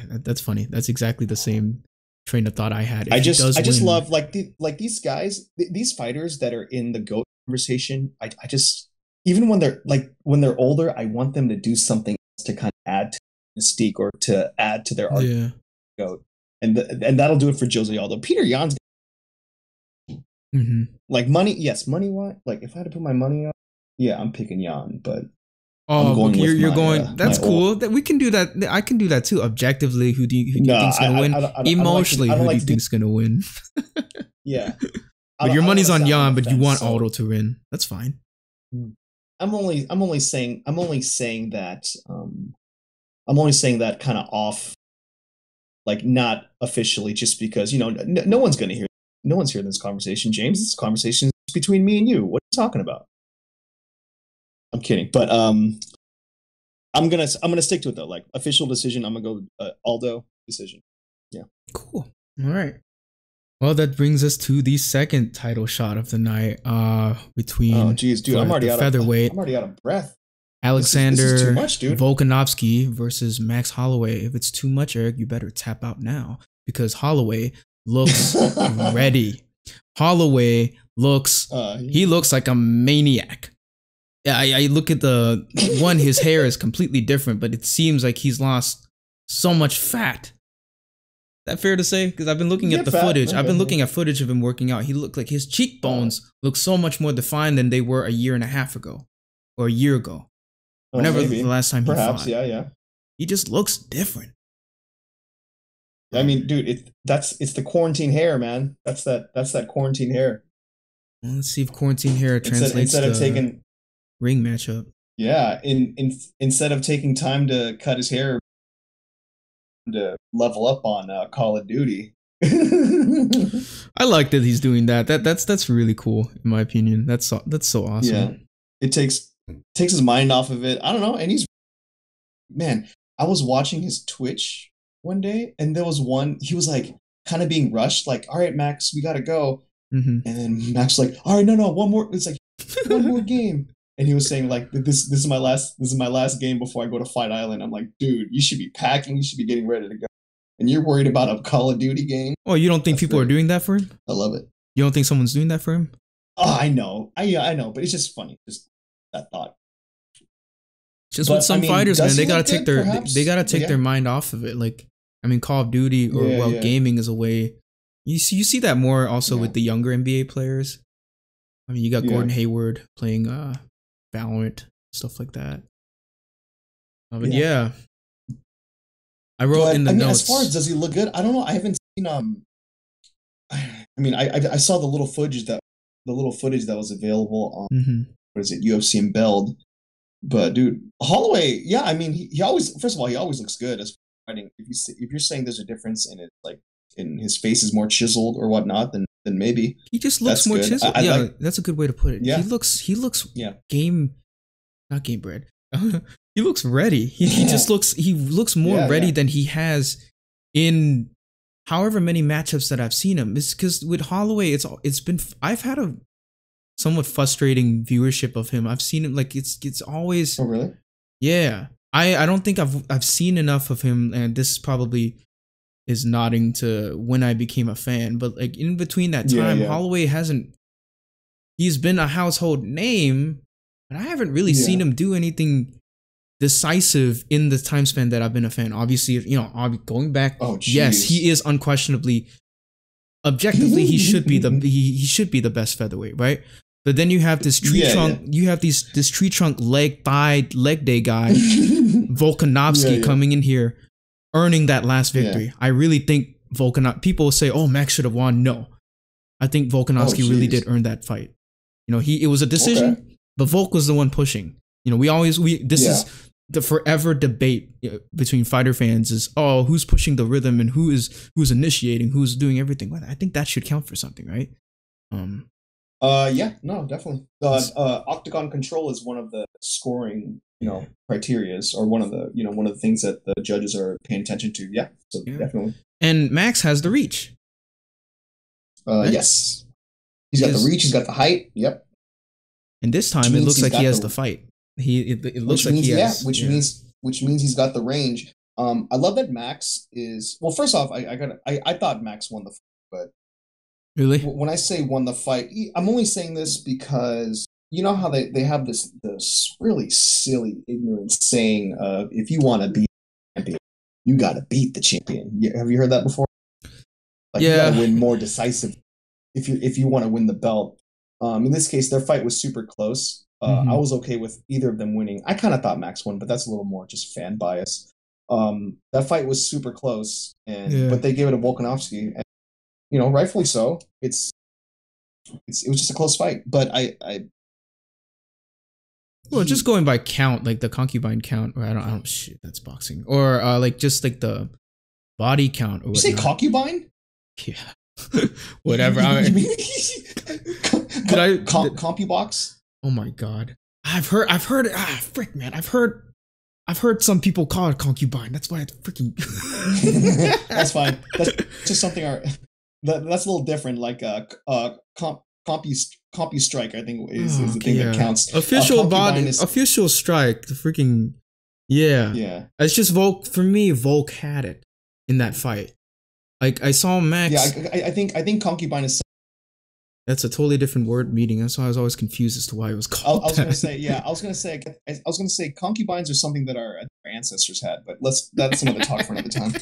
that's funny. That's exactly the same train of thought I had. If I he just does win- love, like, these guys, these fighters that are in the GOAT conversation. I just, even when they're older, I want them to do something else to kind of add to mystique or to add to their Yeah. argument. And that'll do it for Jose Aldo. Peter Yan's like money. Yes, money. What? Like if I had to put my money on, yeah, I'm picking Yan. But you're going. That's cool. That we can do that. I can do that too. Objectively, who do you think's gonna win? Emotionally, who do you think's gonna win? Yeah. But your money's on Yan, but you want Aldo to win. That's fine. I'm only saying that kind of off, like not officially, just because no one's hearing this conversation, James. This conversation is between me and you. What are you talking about? I'm kidding, but I'm gonna stick to it though. Like official decision, I'm gonna go Aldo decision. Yeah. Cool. All right. Well, that brings us to the second title shot of the night. Between I'm already out of breath. Alexander this is too much, dude. Volkanovski versus Max Holloway. If it's too much, Eric, you better tap out now because Holloway looks ready. Holloway looks he looks like a maniac. Yeah, I look at his hair is completely different, but it seems like he's lost so much fat. Is that fair to say? Because I've been looking at the footage. I've been looking at footage of him working out. He looked like his cheekbones look so much more defined than they were a year and a half ago or a year ago. Whenever the last time he fought. Yeah. He just looks different. I mean, dude, it's the quarantine hair, man. That's that quarantine hair. Well, let's see if quarantine hair translates instead of taking ring matchup. Yeah, instead of taking time to cut his hair to level up on Call of Duty. I like that he's doing that. That's really cool in my opinion. That's so awesome. Yeah, it takes his mind off of it. I don't know, and I was watching his Twitch one day, and there was one he was like kind of being rushed, like, "All right, Max, we gotta go," and then Max was like, "All right, no, one more." It's like one more game. And he was saying like this is my last game before I go to Fight Island. I'm like, dude, you should be packing, you should be getting ready to go. And you're worried about a Call of Duty game? Oh, you don't think people are doing that for him? I love it. You don't think someone's doing that for him? Oh, I know. I know, but it's just funny. Just that thought. Just with some fighters, man, they gotta take their mind off of it. Like, I mean, Call of Duty or gaming is a way. You see that more also with the younger NBA players. I mean, you got Gordon Hayward playing Valorant, stuff like that. But yeah. I wrote in the notes. As far as does he look good, I don't know. I haven't seen I saw the little footage that was available on what is it, UFC and Beld. But dude, Holloway, yeah, I mean he always, first of all, he always looks good as fighting. If you're saying there's a difference in it, like in his face is more chiseled or whatnot, then maybe he just looks more chiseled. That's a good way to put it. Yeah. He looks not game bred. He looks ready. He looks more ready than he has in however many matchups that I've seen him. It's because with Holloway, I've had a somewhat frustrating viewership of him. I've seen him like it's always. Oh really? Yeah, I don't think I've seen enough of him, and this probably is nodding to when I became a fan. But like in between that time, Holloway he's been a household name, but I haven't really seen him do anything decisive in the time span that I've been a fan. Obviously, going back, yes, he is unquestionably, objectively, he should be the best featherweight, right? But then you have this tree trunk, you have this tree trunk leg day guy, Volkanovski coming in here, earning that last victory. I really think people say, "Oh, Max should have won." No, I think Volkanovski really did earn that fight. It was a decision, but Volk was the one pushing. This is the forever debate between fighter fans is, oh, who's pushing the rhythm and who's initiating, who's doing everything. I think that should count for something, right? No, definitely. Octagon control is one of the scoring, criterias, or one of the things that the judges are paying attention to. Yeah, so definitely. And Max has the reach. Right? Yes, he's got the reach. He's got the height. Yep. And this time it looks like he has the fight. It looks like he has. Which means he's got the range. I love that Max is. Well, first off, I thought Max won the fight, but really, when I say won the fight, I'm only saying this because you know how they have this really silly, ignorant saying of, if you want to beat champion, you got to beat the champion. Have you heard that before? Like you Yeah. got to win more decisive if you want to win the belt. In this case, their fight was super close. I was okay with either of them winning. I kind of thought Max won, but that's a little more just fan bias. That fight was super close, but they gave it to Volkanovski, and rightfully so. It was just a close fight, but just going by count, like the concubine count, or I don't shit, that's boxing, or like just like the body count. Or you say concubine? Yeah, whatever. CompuBox? Oh my god, I've heard. Frick, man, I've heard some people call it concubine. That's why it's freaking. That's fine. That's just something. That's a little different. Like CompuStrike, I think is the thing that counts. Official body, official strike. The freaking yeah. It's just for me. Volk had it in that fight. Like I saw Max. Yeah, I think concubine is. That's a totally different word meaning. That's why I was always confused as to why it was called. I was gonna say concubines are something that our ancestors had, but that's another talk for another time.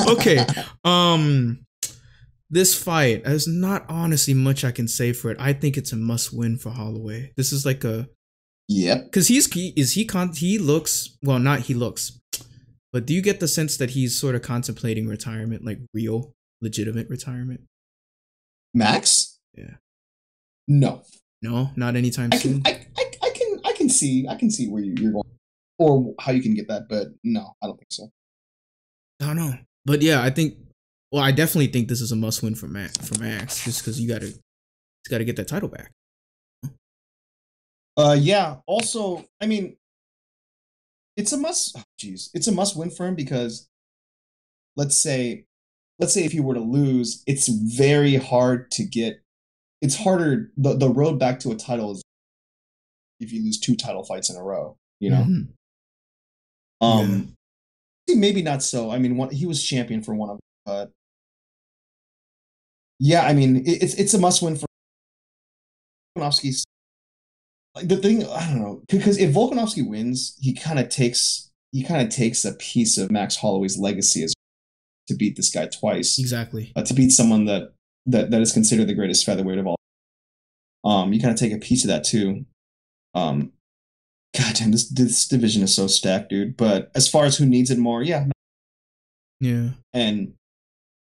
Okay. This fight, there's not honestly much I can say for it. I think it's a must-win for Holloway. This is like a because he looks well, not he looks, but do you get the sense that he's sort of contemplating retirement, like real, legitimate retirement? Max? Yeah. No, not anytime soon. I can see where you're going, or how you can get that, but no, I don't think so. I don't know, but yeah, I definitely think this is a must-win for Max, just because you gotta get that title back. Yeah. Also, I mean, it's a must. It's a must-win for him because, let's say if he were to lose, it's very hard to get. It's harder. The road back to a title is if you lose 2 title fights in a row. Maybe not so. I mean, he was champion for one of them, but yeah, I mean, it's a must-win for Volkanovski. Like the thing, I don't know, because if Volkanovski wins, he kind of takes a piece of Max Holloway's legacy as to beat this guy twice. Exactly. To beat someone that is considered the greatest featherweight of all. You kind of take a piece of that too. God damn, this division is so stacked, dude. But as far as who needs it more, yeah.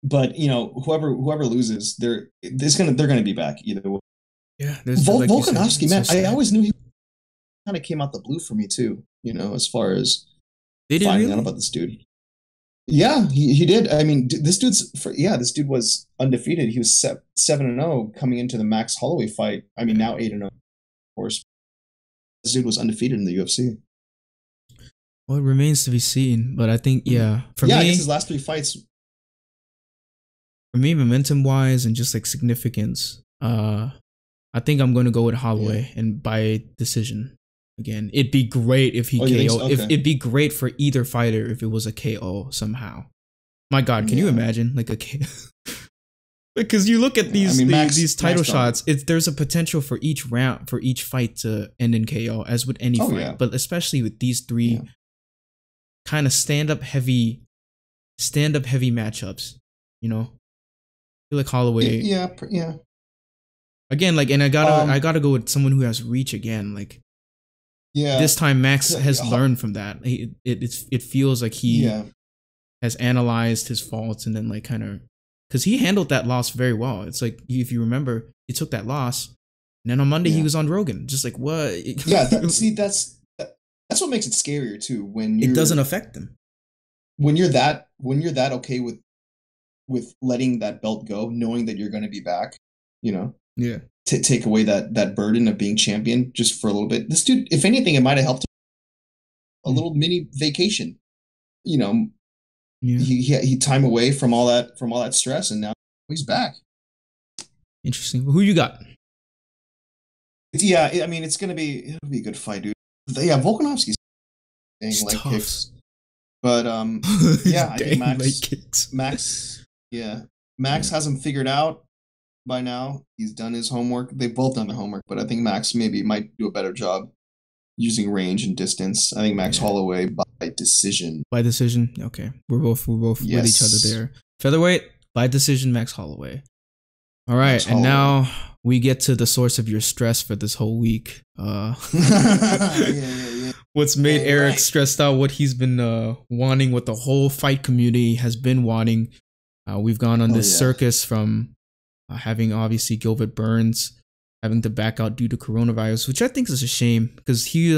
But whoever loses, they're gonna be back either way. Yeah, Volkanovski, man, so I always knew he kind of came out the blue for me too. As far as finding out about this dude. Yeah, he did. I mean, this dude was undefeated. He was 7-0 coming into the Max Holloway fight. I mean, now 8-0, of course. This dude was undefeated in the UFC. Well, it remains to be seen, but I think me, I guess his last 3 fights. For me, momentum-wise and just like significance, I think I'm going to go with Holloway and by decision. Again, it'd be great if he KO. So? Okay. It'd be great for either fighter if it was a KO somehow. My God, can you imagine like a KO? Because you look at these title shots, there's a potential for each round, for each fight to end in KO, as with any fight. Yeah. But especially with these 3 kind of stand-up heavy matchups, I feel like Holloway. Yeah. Again, like, and I gotta go with someone who has reach again. Like, this time Max has learned from that. It feels like he has analyzed his faults and then like kind of. Because he handled that loss very well. It's like, if you remember, he took that loss, and then on Monday he was on Rogan. Just like, what? That's what makes it scarier too. When it doesn't affect them. When you're that okay with letting that belt go, knowing that you're going to be back, to take away that burden of being champion just for a little bit. This dude, if anything, it might have helped a little mini vacation. He time away from all that stress, and now he's back. Interesting. Who you got? Yeah, I mean, it'll be a good fight, dude. Yeah, Volkanovski's leg kicks, but I think Max has him figured out by now. He's done his homework. They've both done the homework, but I think Max maybe might do a better job using range and distance. I think Max Holloway by decision. By decision. Okay, we're both with each other there. Featherweight by decision, Max Holloway. All right, Max Holloway. Now we get to the source of your stress for this whole week. What's made Eric stressed out? What he's been wanting? What the whole fight community has been wanting? We've gone on this circus from having obviously Gilbert Burns having to back out due to coronavirus, which I think is a shame because he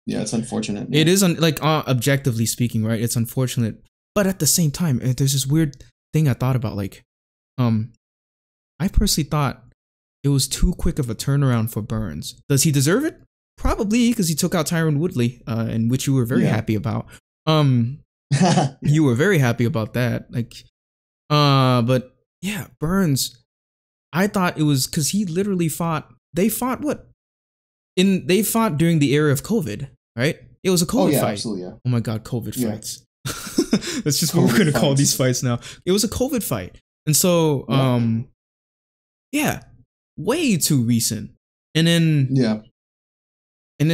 it's unfortunate. It is objectively speaking, right? It's unfortunate, but at the same time, there's this weird thing I thought about. Like, I personally thought it was too quick of a turnaround for Burns. Does he deserve it? Probably, because he took out Tyron Woodley, and which you were very happy about. You were very happy about that. Like, but yeah, Burns. I thought it was because he literally fought. They fought what? They fought during the era of COVID, right? It was a COVID fight. Absolutely, yeah. Oh my God, COVID fights. That's just what we're gonna call these fights now. It was a COVID fight, and so way too recent. And then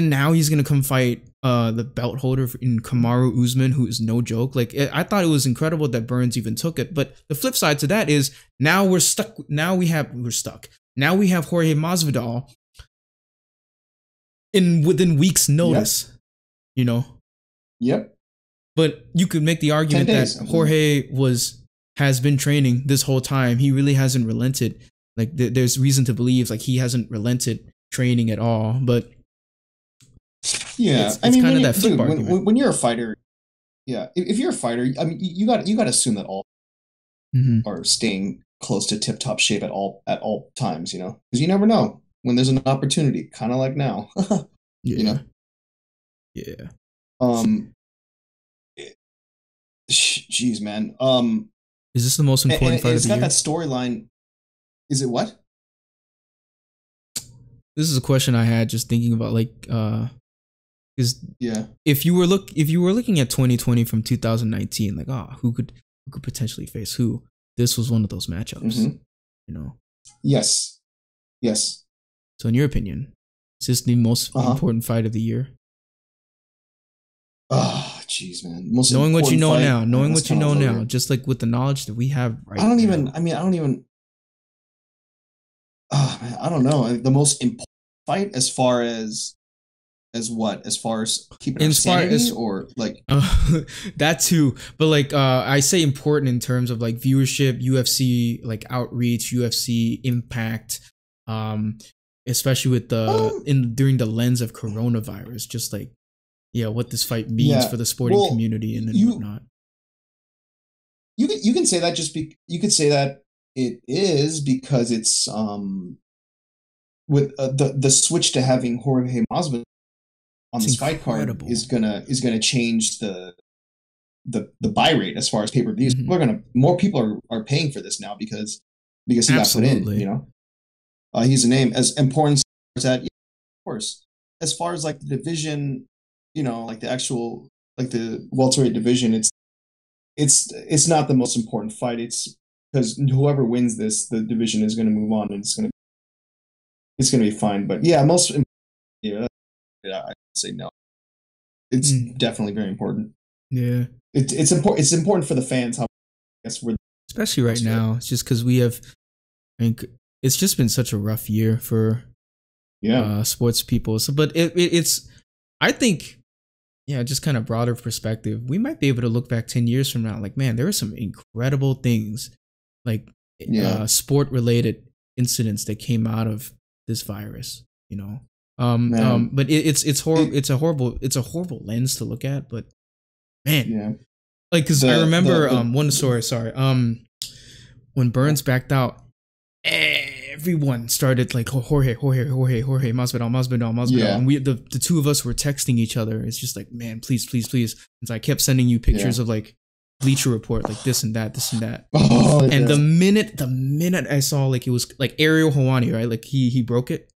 now he's gonna come fight the belt holder in Kamaru Usman, who is no joke. Like, I thought it was incredible that Burns even took it. But the flip side to that is now we're stuck. Now we have Jorge Masvidal within weeks' notice. You know. Yep. But you could make the argument that Jorge has been training this whole time. He really hasn't relented. Like, there's reason to believe like he hasn't relented training at all. But it's kind of that flip argument. When you're a fighter, if you're a fighter, I mean, you got to assume that all are staying close to tip-top shape at all times, you know, because you never know when there's an opportunity, kind of like now. You know. Yeah. Jeez, man. Is this the most important fight of the year? It's got that storyline. Is it what? This is a question I had just thinking about, like, if you were looking at 2020 from 2019, like, who could potentially face who? This was one of those matchups, you know. Yes. So, in your opinion, is this the most important fight of the year? Oh, jeez, man. Knowing what you know now, just like with the knowledge that we have right now. I don't know. The most important fight as far as what? As far as keeping our sanity, or like that too. But like I say important in terms of like viewership, UFC like outreach, UFC impact, especially with during the lens of coronavirus, just like what this fight means for the sporting community and whatnot. You can say that you could say that it is because it's with the switch to having Jorge Masvidal on this fight card is gonna change the buy rate as far as pay-per-views. More people are paying for this now because he got put in. You know, he's a name as important as that. Of course, as far as like the division, you know, like the actual like the welterweight division, it's not the most important fight. It's because whoever wins this, the division is going to move on and it's going to be fine. But I say no. It's definitely very important. Yeah, it's important. It's important for the fans. Especially right now. It's just because we have. I think it's just been such a rough year for sports people. So, but it's. I think. Yeah, just kind of broader perspective. We might be able to look back 10 years from now. Like, man, there were some incredible things, like sport-related incidents that came out of this virus. You know, but it's horrible. It's a horrible lens to look at. But man, like, because I remember one story. Sorry, when Burns backed out, everyone started like Jorge, Masvidal. Yeah. And the two of us were texting each other. It's just like, man, please. And so I kept sending you pictures of like Bleacher Report, like this and that. And the minute I saw like it was like Ariel Helwani, right? Like he broke it.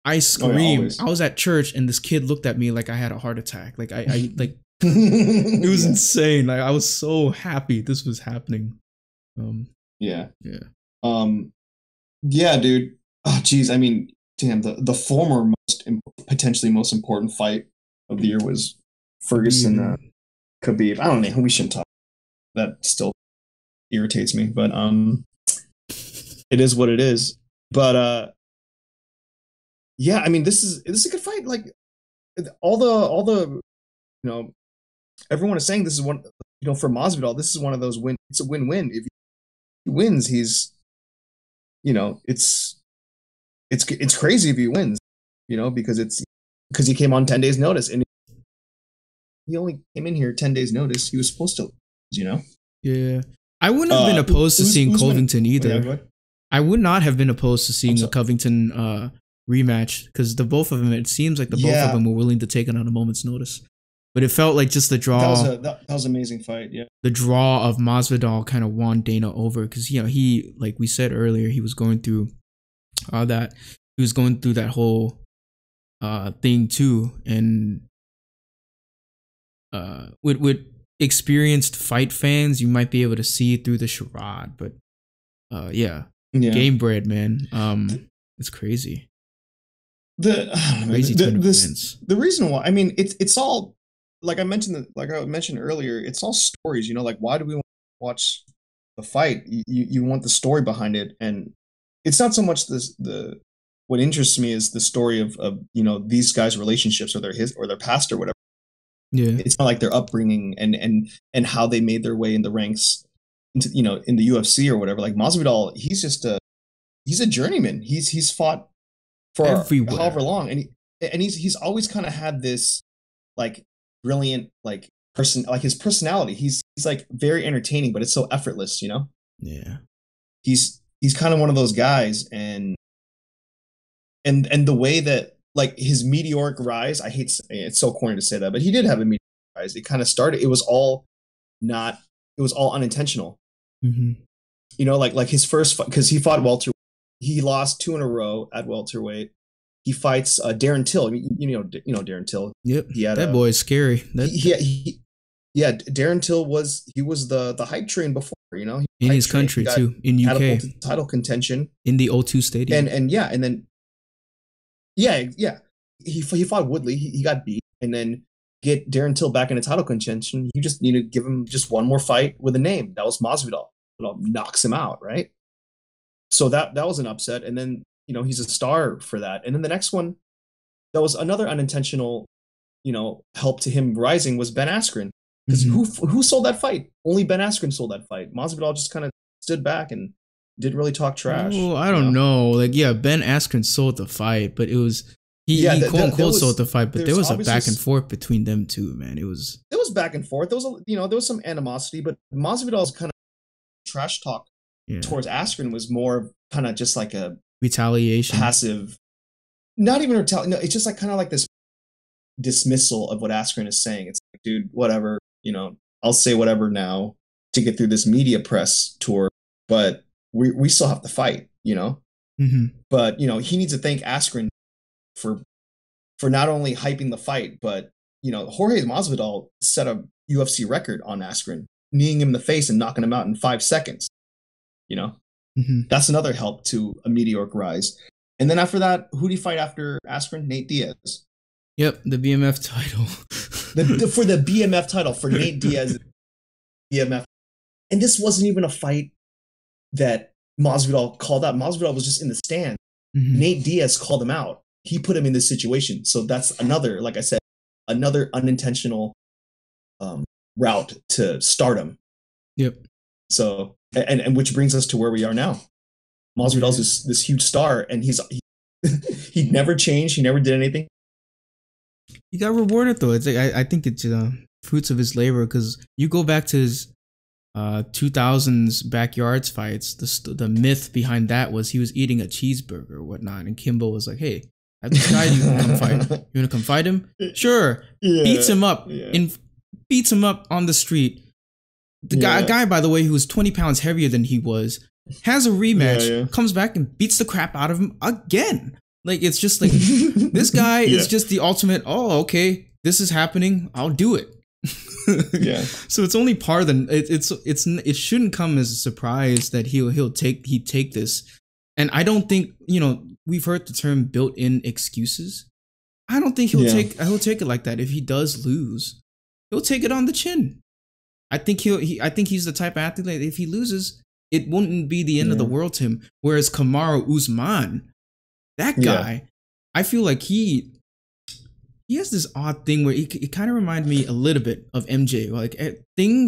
I screamed. I was at church and this kid looked at me like I had a heart attack. Like I like it was insane. Like I was so happy this was happening. Yeah, dude. Oh, geez. I mean, damn. The former potentially most important fight of the year was Ferguson Khabib. I don't know. We shouldn't talk. That still irritates me, but it is what it is. But yeah, I mean, this is a good fight. Like all the everyone is saying this is one, for Masvidal, this is one of those win. It's a win-win. If he wins, he's, it's crazy if he wins, because he came on 10 days notice, and he only came in here 10 days notice. He was supposed to, Yeah. I wouldn't have been opposed to seeing Covington either. Yeah, I would not have been opposed to seeing a Covington rematch, because the both of them, it seems like both of them were willing to take it on a moment's notice. But it felt like just the draw. That was an amazing fight, yeah. The draw of Masvidal kind of won Dana over, because he, like we said earlier, he was going through that. He was going through that whole thing too, and with experienced fight fans, you might be able to see through the charade. But game bread, man. It's crazy. The reason why, I mean, it's all, like I mentioned earlier, it's all stories. Like, why do we want to watch the fight? You want the story behind it, and it's not so much what interests me is the story of these guys' relationships, or their past or whatever. Yeah, it's not like their upbringing and how they made their way in the ranks into in the UFC or whatever. Like Masvidal, he's a journeyman. He's fought for everywhere, however long, and he's always kind of had this like brilliant like his personality. He's like very entertaining, but it's so effortless, Yeah, he's kind of one of those guys, and the way that, like, his meteoric rise, it's so corny to say that, but he did have a meteoric rise. It kind of started, it was all unintentional. Mm-hmm. Like his first fight, because he fought welterweight. He lost 2 in a row at welterweight. He fights Darren Till. Darren Till. Yep. That boy is scary. Darren Till was the hype train before, in his country too, in UK, title contention in the O2 Stadium, and then he fought Woodley. He got beat, and then get Darren Till back in a title contention. You just need to give him just one more fight with a name. That was Masvidal. Knocks him out, right? So that was an upset, and then he's a star for that. And then the next one, that was another unintentional, help to him rising, was Ben Askren. Because who sold that fight? Only Ben Askren sold that fight. Masvidal just kind of stood back and didn't really talk trash. Oh, I don't know. Like, Ben Askren sold the fight, but it was he quote unquote sold the fight, but there was a back and forth between them two, man. It was back and forth. There was some animosity, but Masvidal's kind of trash talk towards Askren was more kind of just like a retaliation, passive, not even retaliation. No, it's just like kind of like this dismissal of what Askren is saying. It's like, dude, whatever, I'll say whatever now to get through this media press tour, but we still have to fight, Mm-hmm. But he needs to thank Askren for not only hyping the fight, but Jorge Masvidal set a UFC record on Askren, kneeing him in the face and knocking him out in 5 seconds. That's another help to a meteoric rise. And then after that, who do you fight after Askren? Nate Diaz. Yep, the BMF title. For the BMF title, for Nate Diaz, BMF. And this wasn't even a fight that Masvidal called out. Masvidal was just in the stand. Mm-hmm. Nate Diaz called him out. He put him in this situation. So that's another, like I said, another unintentional route to stardom. Yep. So, and which brings us to where we are now. Masvidal's this huge star, and he never changed. He never did anything. He got rewarded though. It's like, I think it's fruits of his labor, because you go back to his 2000s backyards fights. The myth behind that was he was eating a cheeseburger or whatnot, and Kimbo was like, "Hey, I have this guy you can come fight. You want to come fight him? Sure." Yeah, beats him up beats him up on the street. A guy, by the way, who was 20 pounds heavier than he was, has a rematch, comes back and beats the crap out of him again. Like, it's just like, this guy is just the ultimate, oh, okay, this is happening, I'll do it. So it's only part of the, it shouldn't come as a surprise that he'd take this. And I don't think, we've heard the term built-in excuses. I don't think he'll take it like that. If he does lose, he'll take it on the chin. I think I think he's the type of athlete that if he loses, it wouldn't be the end of the world to him. Whereas Kamaru Usman, that guy, I feel like he has this odd thing where it kind of reminded me a little bit of MJ. Like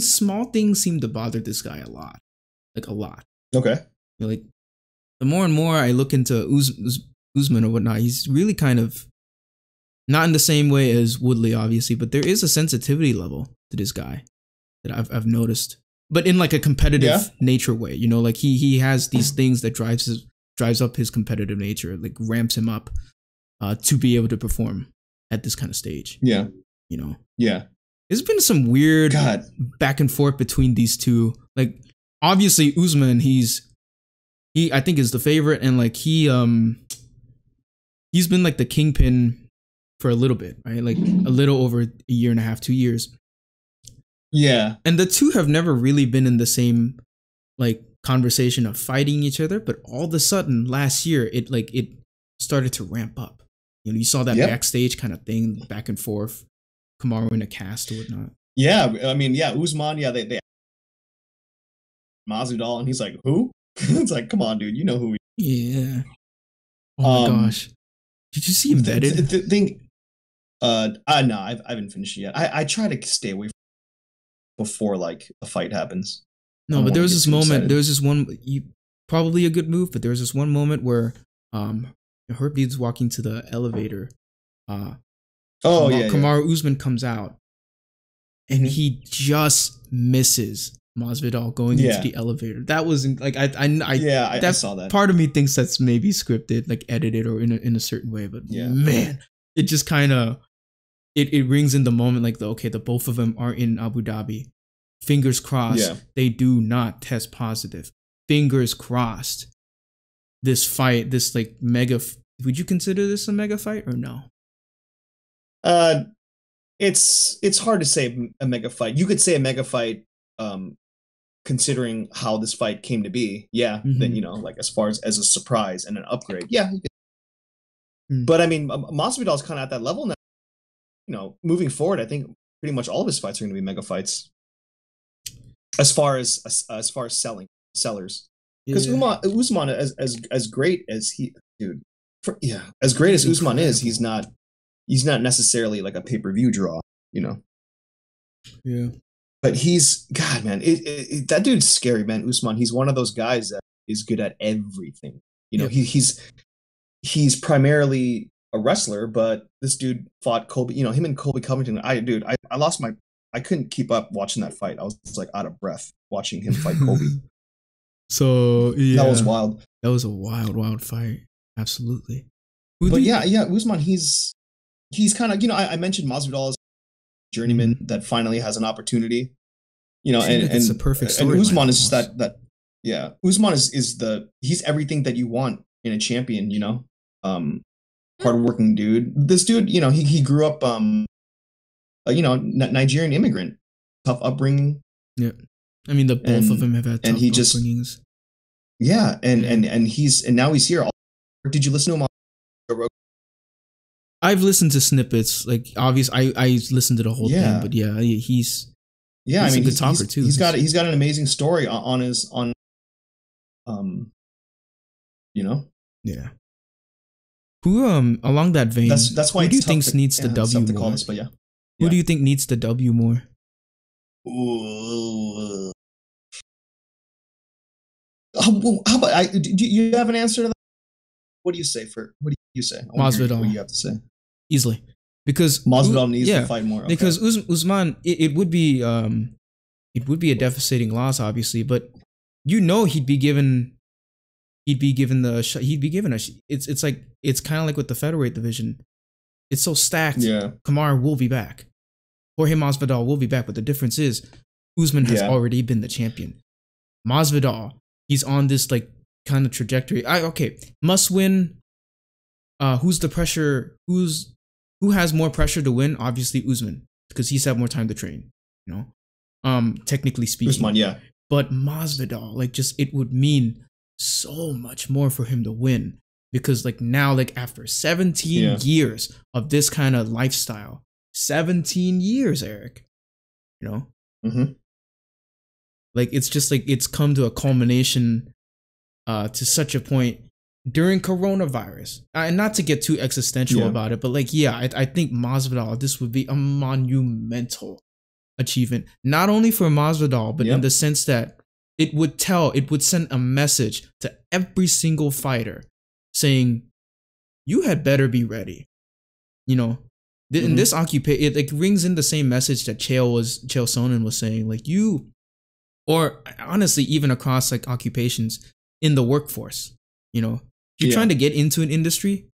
small things seem to bother this guy a lot, like a lot. Okay. Like the more and more I look into Usman or whatnot, he's really kind of not in the same way as Woodley, obviously, but there is a sensitivity level to this guy that I've noticed, but in like a competitive nature way. You know, like he has these things that drives up his competitive nature, like ramps him up to be able to perform at this kind of stage. Yeah. You know? Yeah. There's been some weird back and forth between these two. Like, obviously, Usman, I think is the favorite, and like he's been like the kingpin for a little bit, right? Like a little over a year and a half, 2 years. Yeah. And the two have never really been in the same like conversation of fighting each other, but all of a sudden last year it started to ramp up. You know, you saw that backstage kind of thing, back and forth, Kamaru in a cast or whatnot. Yeah, I mean, Usman, they Masvidal, and he's like, who? It's like, come on, dude, you know who he is. Yeah. Oh my gosh. Did you see him vetted? The thing, no, I haven't finished it yet. I try to stay away from before like a fight happens. No, but there was this moment, there was this one, probably a good move, but there was this one moment where Herbie's walking to the elevator. Kamaru Usman comes out and he just misses Masvidal going into the elevator. That was like I saw that. Part of me thinks that's maybe scripted, like edited or in a certain way, but man, it just kind of it rings in the moment like the both of them are in Abu Dhabi. Fingers crossed they do not test positive. Fingers crossed. This fight, this like mega, would you consider this a mega fight or no? It's hard to say a mega fight. You could say a mega fight, considering how this fight came to be. Yeah, then you know, like as far as a surprise and an upgrade. Yeah, but I mean, Masvidal's kind of at that level now. You know, moving forward, I think pretty much all of his fights are going to be mega fights. As far as sellers. Because Usman, as great as as great as Usman is, he's not necessarily like a pay-per-view draw, you know. Yeah. But God, man, that dude's scary, man. Usman, he's one of those guys that is good at everything. You know, he's primarily a wrestler, but this dude fought Colby. You know, him and Colby Covington. I couldn't keep up watching that fight. I was like out of breath watching him fight Colby. So that was wild. That was a wild fight. Absolutely. Usman, he's kind of, you know, I mentioned Masvidal as a journeyman that finally has an opportunity. You know, and it's a perfect story. And Usman is just Usman is he's everything that you want in a champion, you know. Hardworking dude. This dude, you know, he grew up you know, Nigerian immigrant, tough upbringing. Yeah. I mean, both of them have had tough upbringings. Yeah, and now he's here. Did you listen to him? I've listened to snippets. Like, obviously, I listened to the whole thing, but he's I mean, a good talker too. He's got an amazing story on you know. Yeah. Who along that vein? That's why. Who do you think needs the W more? Who do you think needs the W more? Ooh. How about do you have an answer to that? What do you say? What do you say? Masvidal. What do you have to say? Easily, because Masvidal needs to fight more. Okay. Because Usman, it would be a devastating loss, obviously, but you know he'd be given a it's like it's kind of like with the featherweight division. It's so stacked. Yeah. Kamaru will be back. Jorge Masvidal will be back, but the difference is Usman has already been the champion. Masvidal, he's on this like kind of trajectory. Must win. Who's the pressure? Who has more pressure to win? Obviously Usman, because he's had more time to train. You know, technically speaking. Usman, yeah. But Masvidal, like, just it would mean so much more for him to win, because like now, like after 17 years of this kind of lifestyle, 17 years, Eric, You know, Mm-hmm. like it's just like it's come to a culmination to such a point during coronavirus. And not to get too existential about it, but like, yeah, I think Masvidal, this would be a monumental achievement, not only for Masvidal, but in the sense that it would send a message to every single fighter saying, you had better be ready. You know, in this occupation, it like rings in the same message that Chael Sonnen was saying, like you, or honestly, even across like occupations in the workforce, you know, if you're trying to get into an industry,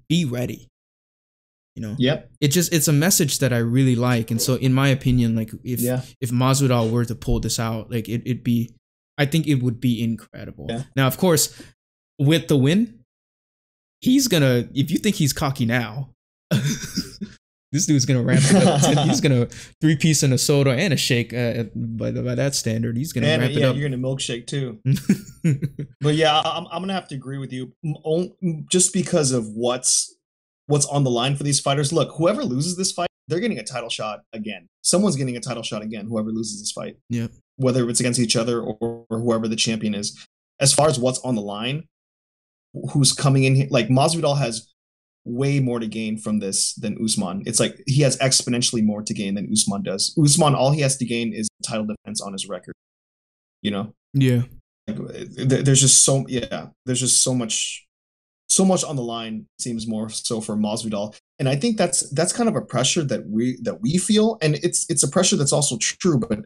be ready. You know, it's a message that I really like. And so in my opinion, like if Masvidal were to pull this out, like I think it would be incredible. Now, of course, with the win, if you think he's cocky now, this dude's gonna ramp it up. He's gonna 3-piece and a soda and a shake. By that standard, he's gonna ramp it up. You're gonna milkshake too. But yeah, I'm gonna have to agree with you, just because of what's on the line for these fighters. Look, whoever loses this fight, they're getting a title shot again. Someone's getting a title shot again. Whoever loses this fight, whether it's against each other or whoever the champion is. As far as what's on the line, who's coming in here, like Masvidal has way more to gain from this than Usman. It's like he has exponentially more to gain than Usman does. Usman, all he has to gain is title defense on his record. You know? Yeah. Like, there's just so much on the line, seems more so for Masvidal. And I think that's kind of a pressure that we feel, and it's a pressure that's also true, but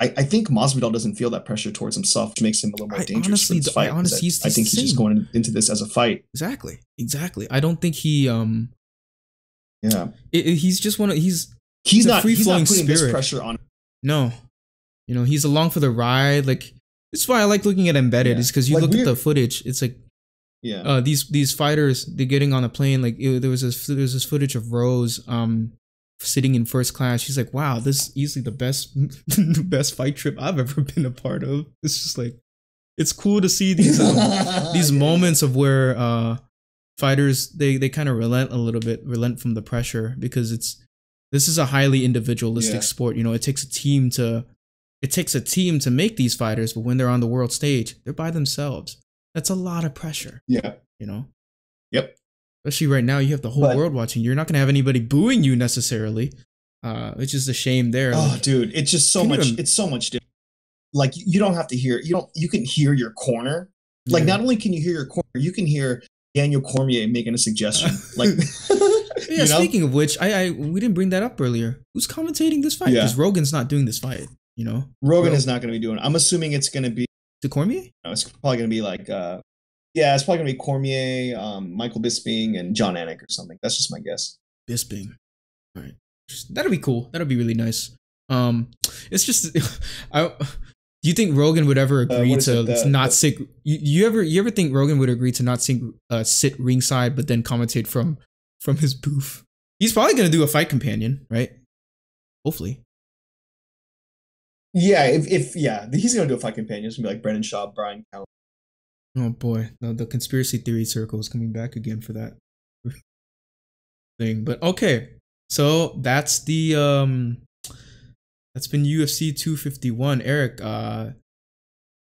I think Masvidal doesn't feel that pressure towards himself, which makes him a little more dangerous for this fight. I think he's just going into this as a fight. Exactly. I don't think he he's just he's not putting this pressure on. No, you know, he's along for the ride. Like, that's why I like looking at Embedded, is because you like look at the footage. It's like, these fighters, they're getting on a plane. Like there was this footage of Rose sitting in first class. She's like, wow, this is easily the best fight trip I've ever been a part of. It's just like, it's cool to see these moments of where fighters they kind of relent from the pressure, because this is a highly individualistic sport. You know, it takes a team to make these fighters, but when they're on the world stage, they're by themselves. That's a lot of pressure. You know. Especially right now, you have the whole world watching. You're not going to have anybody booing you necessarily. It's just a shame there. Oh, like, dude, it's just so much. It's so much different. Like, you don't have to hear. You can hear your corner. Like, not only can you hear your corner, you can hear Daniel Cormier making a suggestion. Like, yeah. Speaking of which, we didn't bring that up earlier. Who's commentating this fight? Because Rogan's not doing this fight. You know, Rogan is not going to be doing it. I'm assuming it's going to be to Cormier. No, it's probably going to be like. It's probably gonna be Cormier, Michael Bisping, and John Anik or something. That's just my guess. Bisping, all right, that'll be cool. That'll be really nice. It's just, do you think Rogan would ever agree to not sit? You ever think Rogan would agree to not sit ringside, but then commentate from his booth? He's probably gonna do a fight companion, right? Hopefully. Yeah, if he's gonna do a fight companion. It's gonna be like Brendan Schaub, Brian Callen. Oh boy, the conspiracy theory circle is coming back again for that thing. But okay, so that's that's been UFC 251. Eric,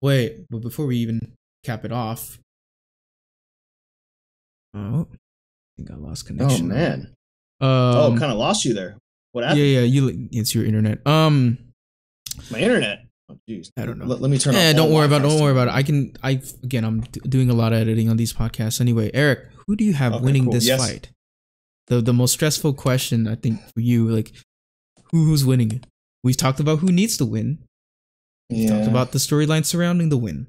wait, but before we even cap it off, I think I lost connection. Oh man, kind of lost you there. What happened? Yeah, it's your internet. My internet. Oh, geez. I don't know. Let me turn off. Yeah, don't worry about it. I'm doing a lot of editing on these podcasts anyway. Eric, who do you have winning this fight? The most stressful question, I think, for you, like, who's winning it? We've talked about who needs to win. We've talked about the storyline surrounding the win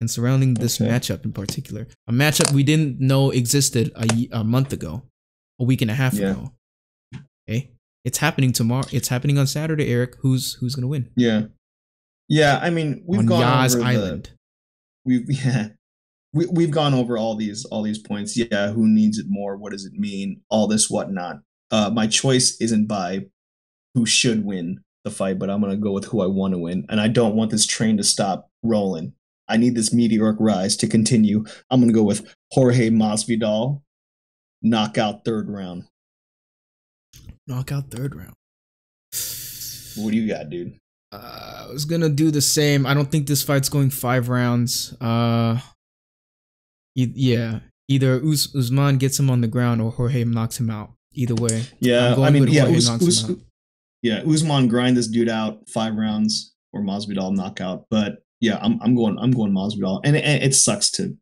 and surrounding this matchup in particular. A matchup we didn't know existed a month ago, a week and a half ago. Okay, it's happening tomorrow. It's happening on Saturday, Eric. Who's gonna win? Yeah, I mean, we've gone Yas over Island. We've gone over all these points. Yeah, who needs it more? What does it mean? All this whatnot. My choice isn't by who should win the fight, but I'm gonna go with who I want to win, and I don't want this train to stop rolling. I need this meteoric rise to continue. I'm gonna go with Jorge Masvidal, knockout third round. Knockout third round. What do you got, dude? I was gonna do the same. I don't think this fight's going 5 rounds. Yeah, either Usman gets him on the ground or Jorge knocks him out. Either way, yeah. I mean, yeah, Usman grind this dude out 5 rounds or Masvidal knockout. But yeah, I'm going Masvidal, and it sucks to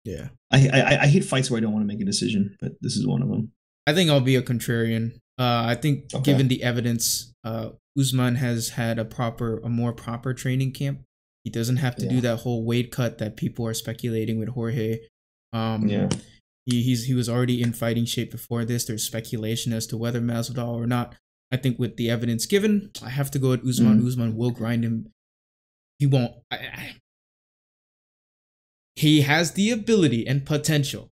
yeah. I hate fights where I don't want to make a decision, but this is one of them. I think I'll be a contrarian. I think given the evidence, Usman has had a more proper training camp. He doesn't have to do that whole weight cut that people are speculating with Jorge. He was already in fighting shape before this. There's speculation as to whether Masvidal or not. I think with the evidence given, I have to go with Usman. Usman will grind him. He won't. He has the ability and potential,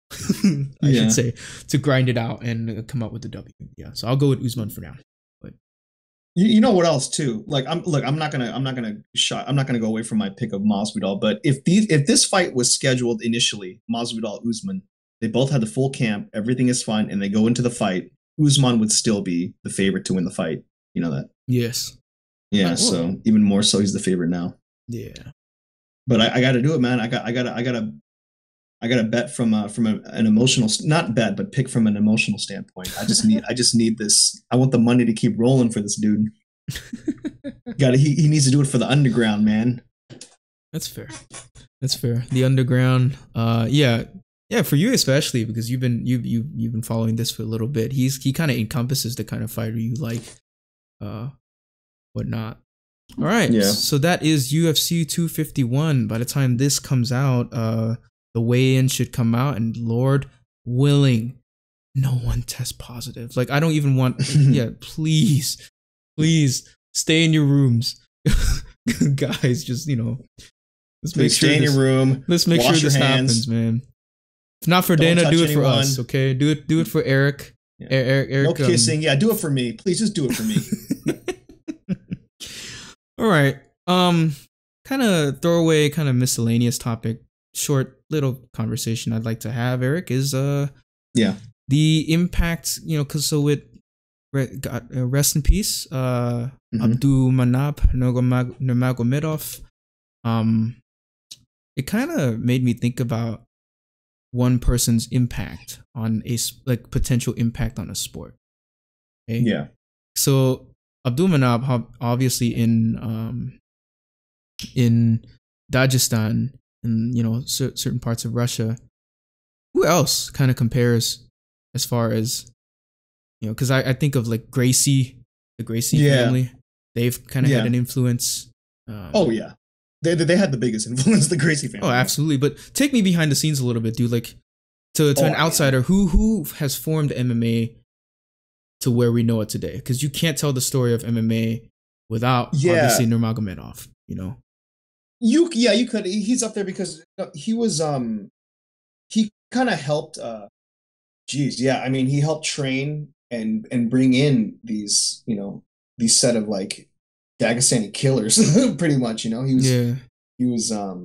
I should say, to grind it out and come up with the W. Yeah, so I'll go with Usman for now. But you know what else too? Like I'm not gonna go away from my pick of Masvidal. But if this fight was scheduled initially, Masvidal Usman, they both had the full camp, everything is fine, and they go into the fight, Usman would still be the favorite to win the fight. You know that? Yes. Yeah. So even more so, he's the favorite now. Yeah. But I got to do it, man. I got to bet from an emotional, not bet, but pick from an emotional standpoint. I just need this. I want the money to keep rolling for this dude. He needs to do it for the underground, man. That's fair. The underground. Yeah, for you especially, because you've been following this for a little bit. He kind of encompasses the kind of fighter you like, whatnot. All right, so that is UFC 251. By the time this comes out, the weigh-in should come out, and Lord willing, no one tests positive. Like, I don't even want. Please stay in your rooms, guys. Just let's make sure stay in your room. Let's make sure this happens, man. If not for Dana, do it for us, okay? Do it for Eric. Yeah. Eric. No kissing. Do it for me. Please just do it for me. All right. Kind of throwaway, kind of miscellaneous topic. Short little conversation I'd like to have, Eric, is the impact, cause so with rest in peace, Abdulmanap Nurmagomedov. It kind of made me think about one person's impact on potential impact on a sport. Okay? Yeah. So Abdulmanap, obviously in Dagestan and certain parts of Russia. Who else kind of compares as far as because I think of like Gracie, the Gracie family. They've kind of had an influence. They had the biggest influence, the Gracie family. Oh, absolutely. But take me behind the scenes a little bit, dude. Like to an outsider, who has formed MMA to where we know it today? Because you can't tell the story of MMA without obviously Nurmagomedov. You could. He's up there because he was he kind of helped. I mean, he helped train and bring in these these set of like Dagestani killers, pretty much. He was I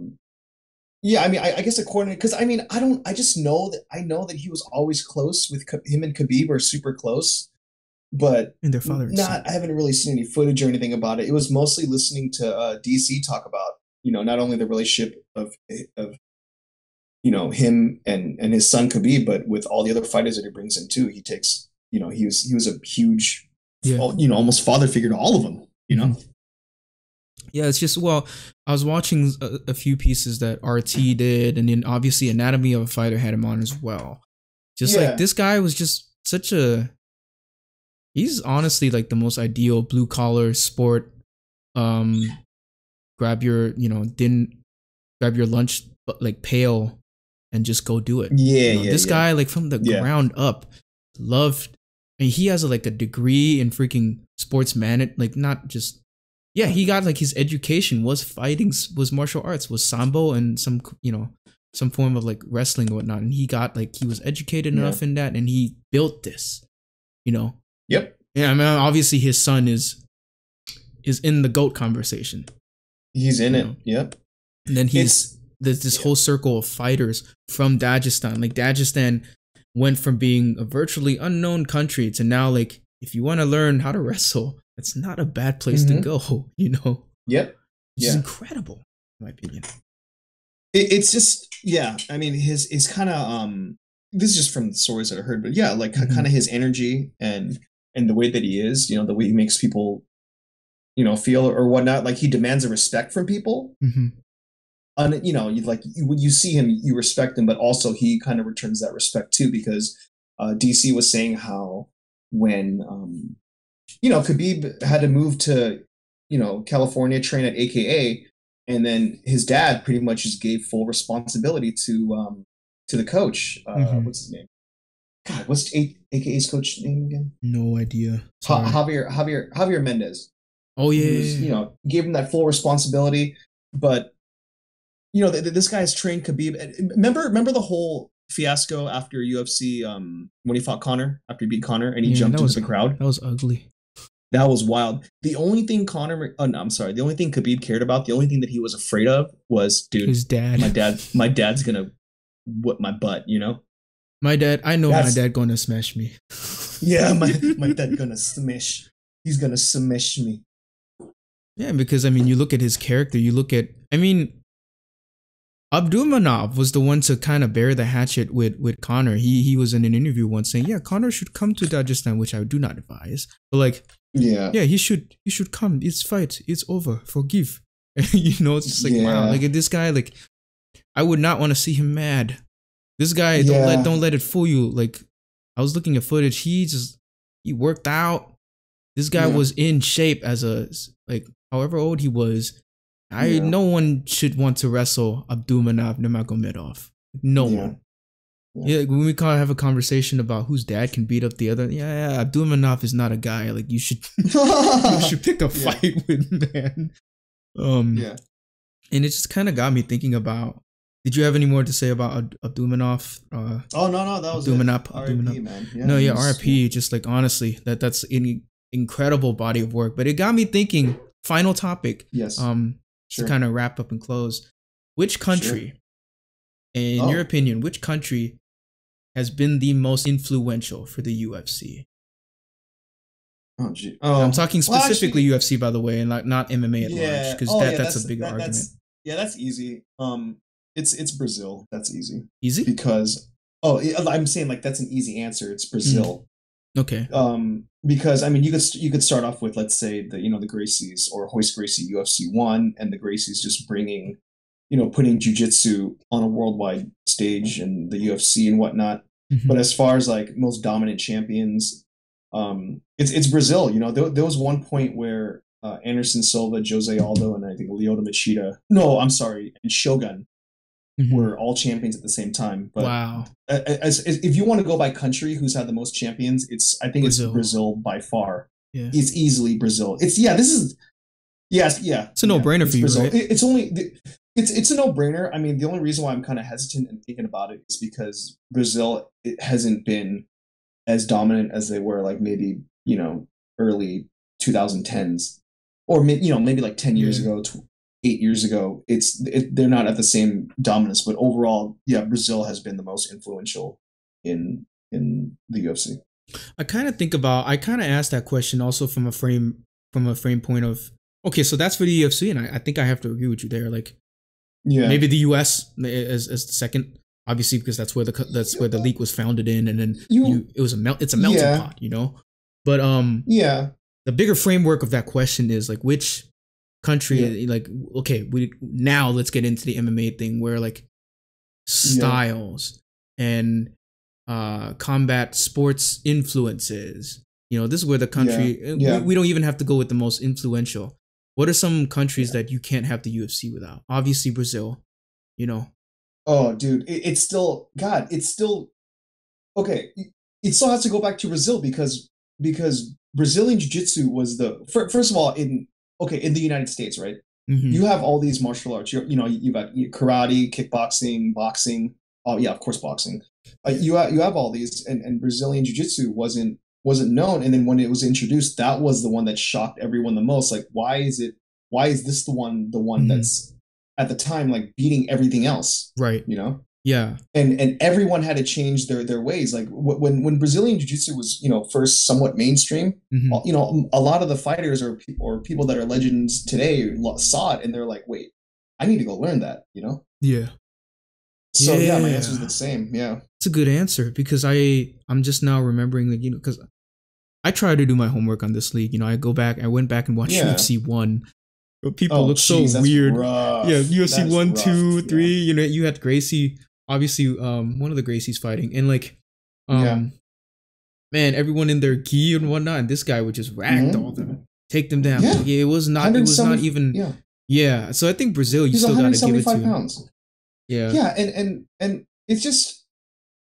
mean, I guess according because I mean I just know that he was always close with him and Khabib are super close. But and their father. I haven't really seen any footage or anything about it. It was mostly listening to DC talk about not only the relationship of him and his son Khabib, but with all the other fighters that he brings in too. He takes he was a huge almost father figure to all of them. Yeah, it's just I was watching a few pieces that RT did, and then obviously Anatomy of a Fighter had him on as well. Just like this guy was just such a. He's honestly like the most ideal blue collar sport. Grab your lunch like pail and just go do it. This guy like from the ground up loved. I mean, he has a degree in freaking sports like not just. Yeah, he got like his education was was martial arts, was sambo and some form of like wrestling and whatnot. And he got he was educated enough in that, and he built this. Yep. Yeah, I mean, obviously his son is in the GOAT conversation. He's in it. Yep. And then there's this whole circle of fighters from Dagestan. Like Dagestan went from being a virtually unknown country to now like if you want to learn how to wrestle, it's not a bad place to go, you know? Yep. Which is incredible, in my opinion. It's just, yeah, I mean, his kind of, this is just from the stories that I heard, but yeah, like kind of his energy and the way that he is, you know, the way he makes people, you know, feel or whatnot, like he demands a respect from people. And, you know, when you see him, you respect him, but also he kind of returns that respect too, because DC was saying how when, you know, Khabib had to move to, you know, California, train at AKA, and then his dad pretty much just gave full responsibility to the coach. What's his name? God, what's AKA's coach name again? No idea. Javier Mendez. Oh yeah, you know, gave him that full responsibility. But you know, this guy has trained Khabib. Remember the whole fiasco after UFC when he fought Conor, after he beat Conor and he jumped into the crowd? That was ugly. That was wild. The only thing the only thing Khabib cared about, the only thing that he was afraid of was, dude, his dad. My dad's gonna whip my butt, you know? My dad gonna smash me. Yeah, my dad gonna smash. He's gonna smash me. Yeah, because I mean, you look at his character, Abdulmanap was the one to kind of bear the hatchet with Conor. He was in an interview once saying, yeah, Conor should come to Dagestan, which I do not advise. But like, yeah, he should come. It's fight. It's over. Forgive. You know, it's just like, wow. Like this guy, like, I would not want to see him mad. This guy, don't let it fool you. Like, I was looking at footage. He worked out. This guy was in shape as like, however old he was. No one should want to wrestle Abdulmanap Nurmagomedov. No one. Yeah, when we have a conversation about whose dad can beat up the other, Abdulmanap is not a guy. Like, you should pick a fight with, man. And it just kind of got me thinking about. Did you have any more to say about Abdulmanap? No, that was Abdulmanap. R.I.P., man. R.I.P. Just like, honestly, that's an incredible body of work. But it got me thinking. Final topic. Yes. To kind of wrap up and close, which country, in your opinion, which country has been the most influential for the UFC? Oh, gee. I'm talking specifically UFC, by the way, and not MMA at large, because that's a bigger argument. That's easy. It's Brazil. That's easy. Easy? Because I'm saying, like, that's an easy answer. It's Brazil. Okay. Because I mean, you could start off with, let's say, the Gracies or Royce Gracie UFC 1, and the Gracies just bringing, putting jiu-jitsu on a worldwide stage and the UFC and whatnot. But as far as like most dominant champions, it's Brazil. There was one point where Anderson Silva, Jose Aldo, and I think Lyoto Machida. No, I'm sorry, and Shogun were all champions at the same time. But wow. As if you want to go by country who's had the most champions, I think Brazil. It's Brazil by far. Yeah. It's easily Brazil. It's a no-brainer for you, Brazil. Right? It's a no-brainer. I mean, the only reason why I'm kind of hesitant and thinking about it is because Brazil, it hasn't been as dominant as they were, like, maybe, early 2010s, or maybe like 10 years ago, 8 years ago. They're not at the same dominance, but overall, Brazil has been the most influential in the UFC. I kind of asked that question also from a frame point of, okay, so that's for the UFC, and I think I have to agree with you there. Like, maybe the US as the second, obviously, because that's where the league was founded in, and then it's a melting pot, But the bigger framework of that question is like, which country, like, okay, let's get into the MMA thing, where like styles and combat sports influences, this is where the country, we don't even have to go with the most influential. What are some countries that you can't have the UFC without? Obviously Brazil, Oh, dude, it's still okay. It still has to go back to Brazil because Brazilian Jiu-Jitsu was first of all in the United States, right? You have all these martial arts. You got karate, kickboxing, boxing. Oh yeah, of course, boxing. You have all these, and Brazilian Jiu-Jitsu wasn't known. And then when it was introduced, that was the one that shocked everyone the most. Like, why is this the one that's at the time like beating everything else? Right. Yeah. And everyone had to change their ways. Like when Brazilian jiu-jitsu was, first somewhat mainstream, Hmm. a lot of the fighters or people that are legends today saw it and they're like, wait, I need to go learn that. Yeah. So yeah, my answer is the Yeah. same. Yeah. It's a good answer because I'm just now remembering that, because I try to do my homework on this league. I went back and watched Yeah. UFC 1. But people Oh, look so geez, that's weird. Yeah, rough. UFC That is 1, rough. 2, Yeah. 3, you had Gracie, obviously one of the Gracies fighting. And like Yeah. man, everyone in their gi and whatnot, and this guy would just ragdoll them, take them down. Yeah. Like, it was not even Yeah. yeah. So I think Brazil, you He's still gotta give it to 175 him. pounds. Yeah. Yeah, and it's just,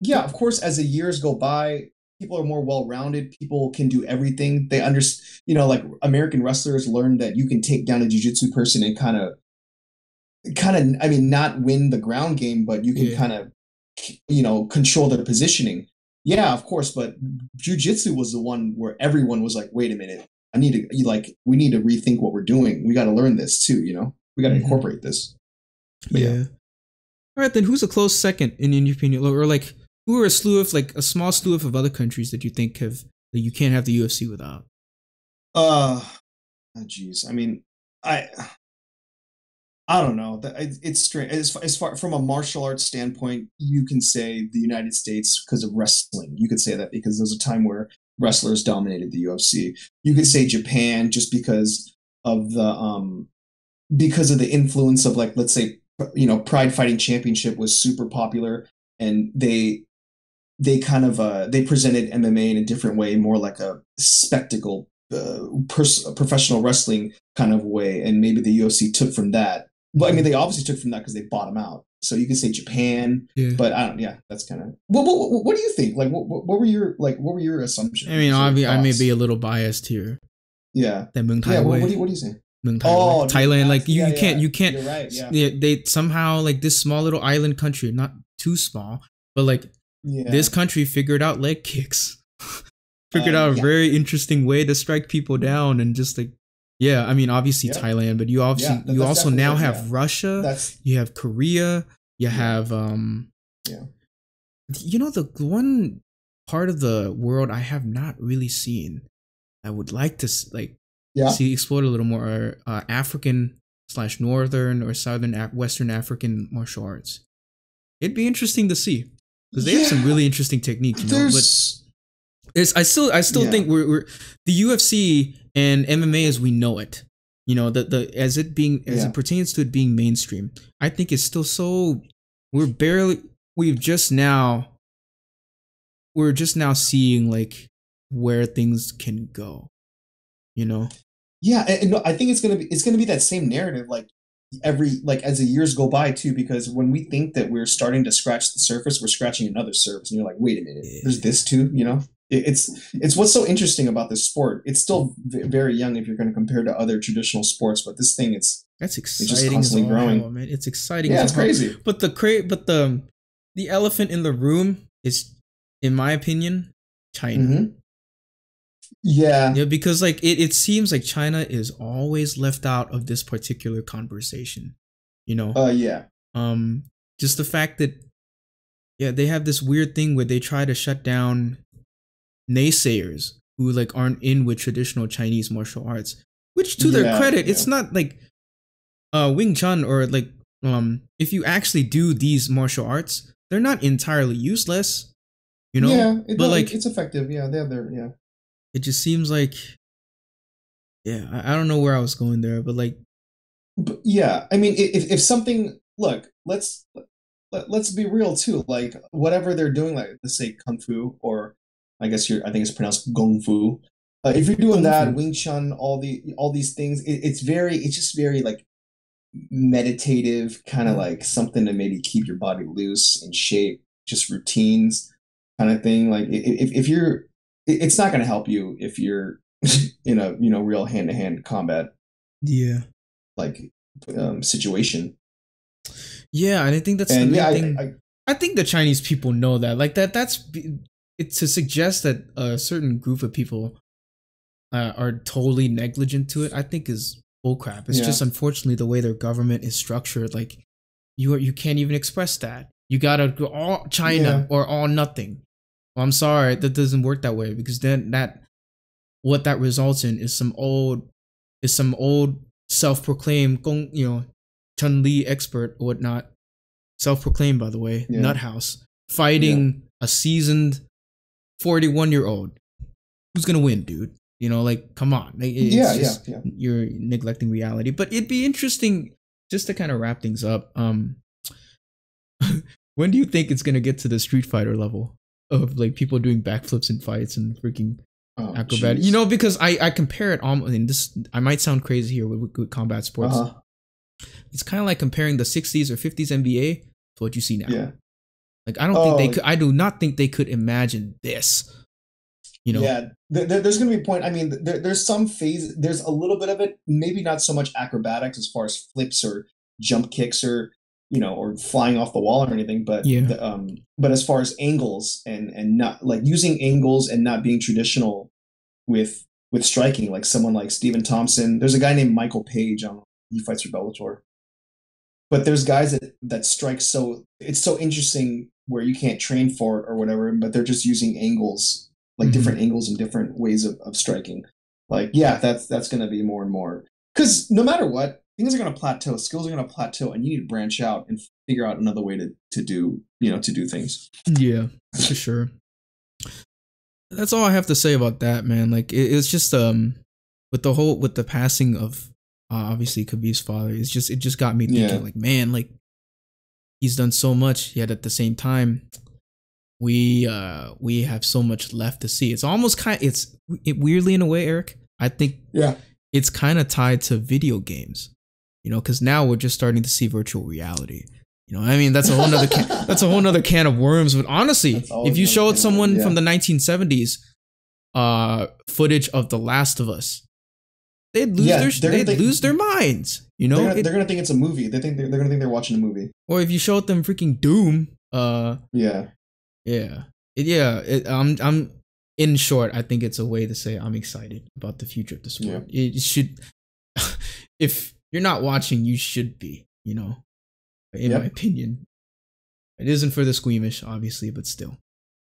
yeah, of course, as the years go by, people are more well-rounded. People can do everything. They understand, like American wrestlers learn that you can take down a jiu-jitsu person and I mean, not win the ground game, but you can Yeah. kind of, control their positioning. Yeah, of course, but jiu-jitsu was the one where everyone was like, wait a minute, we need to rethink what we're doing. We got to learn this too, we got to incorporate this. But yeah. All right, then who's a close second in your opinion, or like who are a small slew of other countries that you think that you can't have the UFC without? Geez. I mean, I don't know. It's strange. As far from a martial arts standpoint, you can say the United States because of wrestling. You could say that because there was a time where wrestlers dominated the UFC. You could say Japan just because of the influence of, like, let's say, Pride Fighting Championship was super popular, and they kind of they presented MMA in a different way, more like a spectacle, professional wrestling kind of way, and maybe the UFC took from that. Well, I mean, they obviously took from that because they bought them out. So you can say Japan, Yeah. but I don't. Yeah, that's kind of. What do you think? Like, what were your assumptions? I mean, I may be a little biased here. Yeah. That Muay Thai Yeah. way. What do you say? Oh, Thailand, like you can't. You're right. Yeah, they somehow, like, this small little island country, not too small, but like this country figured out leg kicks, figured out a very interesting way to strike people down, and just like, yeah, I mean, obviously Thailand, but you also now have Russia, you have Korea, you have the one part of the world I have not really seen, I would like to see explored a little more, are African / northern or southern Western African martial arts. It'd be interesting to see because they have some really interesting techniques. But I still think we're the UFC and MMA as we know it. As it pertains to it being mainstream. I think it's still so we're just now seeing like where things can go. Yeah, and no, I think it's gonna be that same narrative, like as the years go by too, because when we think that we're starting to scratch the surface, we're scratching another surface, and you're like, wait a minute, there's this too. It's what's so interesting about this sport. It's still very young if you're going to compare to other traditional sports, but this thing, it's exciting. It's just constantly growing. Man. It's exciting. Yeah, it's crazy. But the elephant in the room is, in my opinion, China. Mm-hmm. Yeah, because like it seems like China is always left out of this particular conversation. Yeah. Just the fact that they have this weird thing where they try to shut down naysayers who like aren't in with traditional Chinese martial arts, which to their credit, it's not like Wing Chun or like if you actually do these martial arts, they're not entirely useless. It's effective. Yeah, they have their It just seems like, I don't know where I was going there, but like, I mean, if something, look, let's be real too. Like, whatever they're doing, like, let's say kung fu, or I think it's pronounced gong fu. If you're doing that, Wing Chun, all these things, it's just very like meditative, kind of like something to maybe keep your body loose in shape, just routines kind of thing. Like, if you're, it's not going to help you if you're in a real hand-to-hand combat like situation. Yeah, and I think that's the main thing. I think the Chinese people know that. Like that's it's to suggest that a certain group of people are totally negligent to it, I think is bullcrap. It's just unfortunately the way their government is structured. Like you can't even express that. You gotta go all China or all nothing. Well, I'm sorry, that doesn't work that way, because then what that results in is some old self-proclaimed Chun Li expert or whatnot, self-proclaimed by the way, nut house, fighting a seasoned 41-year-old. Who's gonna win, dude? Like, come on. You're neglecting reality. But it'd be interesting just to kind of wrap things up. When do you think it's gonna get to the Street Fighter level of like people doing backflips in fights and freaking acrobatic? Because I compare it almost, and this, I might sound crazy here with combat sports. It's kind of like comparing the 60s or 50s NBA to what you see now. Yeah. Like, I do not think they could imagine this. Yeah, there's going to be a point. I mean, there's some phase. There's a little bit of it. Maybe not so much acrobatics as far as flips or jump kicks or or flying off the wall or anything. But but as far as angles and not like using angles and not being traditional with striking, like someone like Stephen Thompson. There's a guy named Michael Page. He fights for Bellator. But there's guys that strike so it's so interesting where you can't train for it or whatever, but they're just using angles. Like different angles and different ways of striking. Like, that's going to be more and more. Because no matter what, things are going to plateau, skills are going to plateau, and you need to branch out and figure out another way to do things. Yeah, for sure. That's all I have to say about that, man. Like, it's just with the passing of obviously Khabib's father, it just got me thinking, like, man, like, he's done so much, yet at the same time, we have so much left to see. It's almost weirdly in a way, Eric, I think it's kind of tied to video games, because now we're just starting to see virtual reality. I mean, that's a whole nother can of worms. But honestly, if you showed someone from the 1970s footage of The Last of Us, they'd lose their minds. They're gonna think it's a movie. They're gonna think they're watching a movie. Or if you showed them freaking Doom, I'm in short, I think it's a way to say I'm excited about the future of the sport. It should, if you're not watching, you should be, in my opinion. It isn't for the squeamish, obviously, but still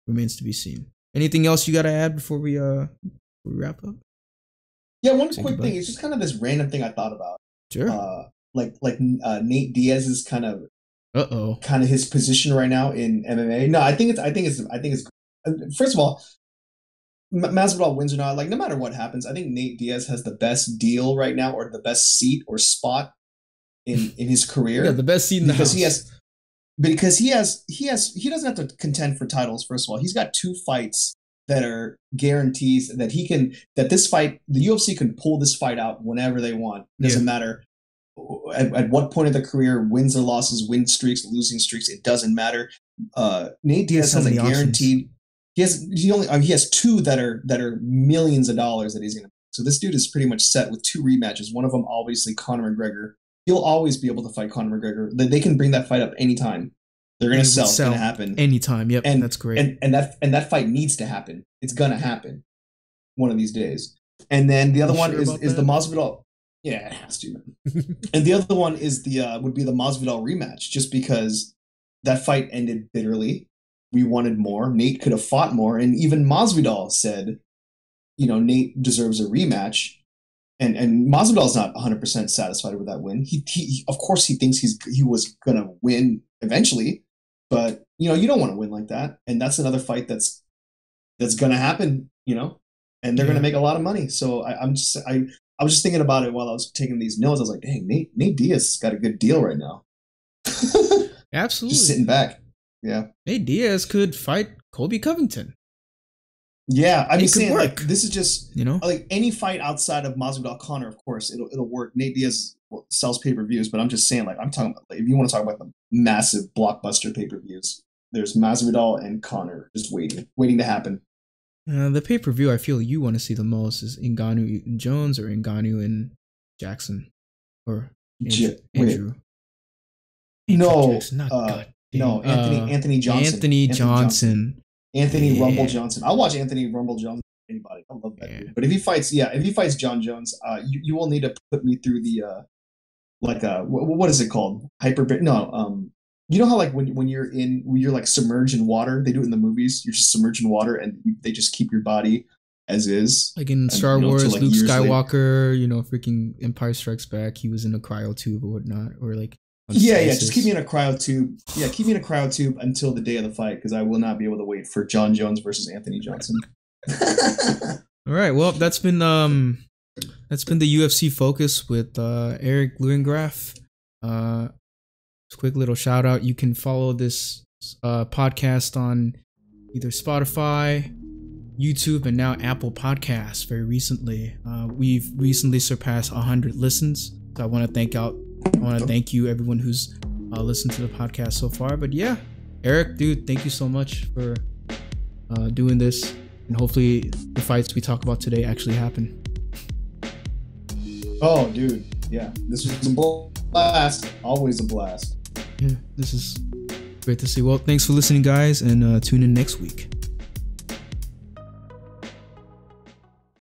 remains to be seen. Anything else you got to add before we wrap up? Yeah, one quick thing. It's just kind of this random thing I thought about. Sure. Like Nate Diaz's kind of his position right now in MMA. No, I think it's first of all, Masvidal wins or not, like, no matter what happens, I think Nate Diaz has the best deal right now, or the best seat or spot in his career. Yeah, the best seat in the house. He doesn't have to contend for titles. First of all, he's got 2 fights that are guarantees that the UFC can pull this fight out whenever they want. It doesn't matter at what point of the career, wins or losses, win streaks, losing streaks, it doesn't matter. Nate Diaz has a guaranteed. He has 2 that are millions of dollars that he's gonna. So this dude is pretty much set with 2 rematches. One of them, obviously, Conor McGregor. He'll always be able to fight Conor McGregor. They can bring that fight up anytime. They're gonna sell. It's gonna happen anytime. Yep, and that's great. And that fight needs to happen. It's gonna happen one of these days. And then the other one is the Masvidal. Yeah, it has to. And the other one is would be the Masvidal rematch, just because that fight ended bitterly. We wanted more. Nate could have fought more, and even Masvidal said, Nate deserves a rematch. And Masvidal's not 100% satisfied with that win. He of course he thinks he was gonna win eventually, but you don't want to win like that. And that's another fight that's gonna happen. And they're gonna make a lot of money. So I was just thinking about it while I was taking these notes. I was like, dang, Nate Diaz got a good deal right now. Absolutely. Just sitting back. Yeah. Nate Diaz could fight Colby Covington. Yeah, I'm saying, like, this is just, you know, like, any fight outside of Masvidal Conor, of course, it'll work. Nate Diaz sells pay-per-views, but I'm just saying, like, I'm talking about, like, if you want to talk about the massive blockbuster pay-per-views, there's Masvidal and Conor just waiting to happen. The pay-per-view I feel you want to see the most is Ngannou and Jones or Ngannou and Jackson or Andrew. No, Jackson, Anthony Johnson. Anthony Rumble Johnson. I'll watch Anthony Rumble Johnson. Anybody, I love that dude. But if he fights John Jones, you will need to put me through the what is it called? You know how like when you're like submerged in water, they do it in the movies. You're just submerged in water, and they just keep your body as is. Like in And, Star Wars, like Luke years later. Skywalker, freaking Empire Strikes Back, he was in a cryo tube or whatnot, or like Yeah, just keep me in a cryo tube. Yeah, keep me in a cryo tube until the day of the fight, because I will not be able to wait for John Jones versus Anthony Johnson. All right, well, that's been the UFC focus with Eric Luengraf. Quick little shout out. You can follow this podcast on either Spotify, YouTube, and now Apple Podcasts. Very recently, we've recently surpassed 100 listens. So I want to thank you, everyone who's listened to the podcast so far. But yeah, Eric, dude, thank you so much for doing this, and hopefully the fights we talk about today actually happen. Oh, dude, yeah, this was a blast. Always a blast. Yeah, this is great to see. Well, thanks for listening, guys, and tune in next week.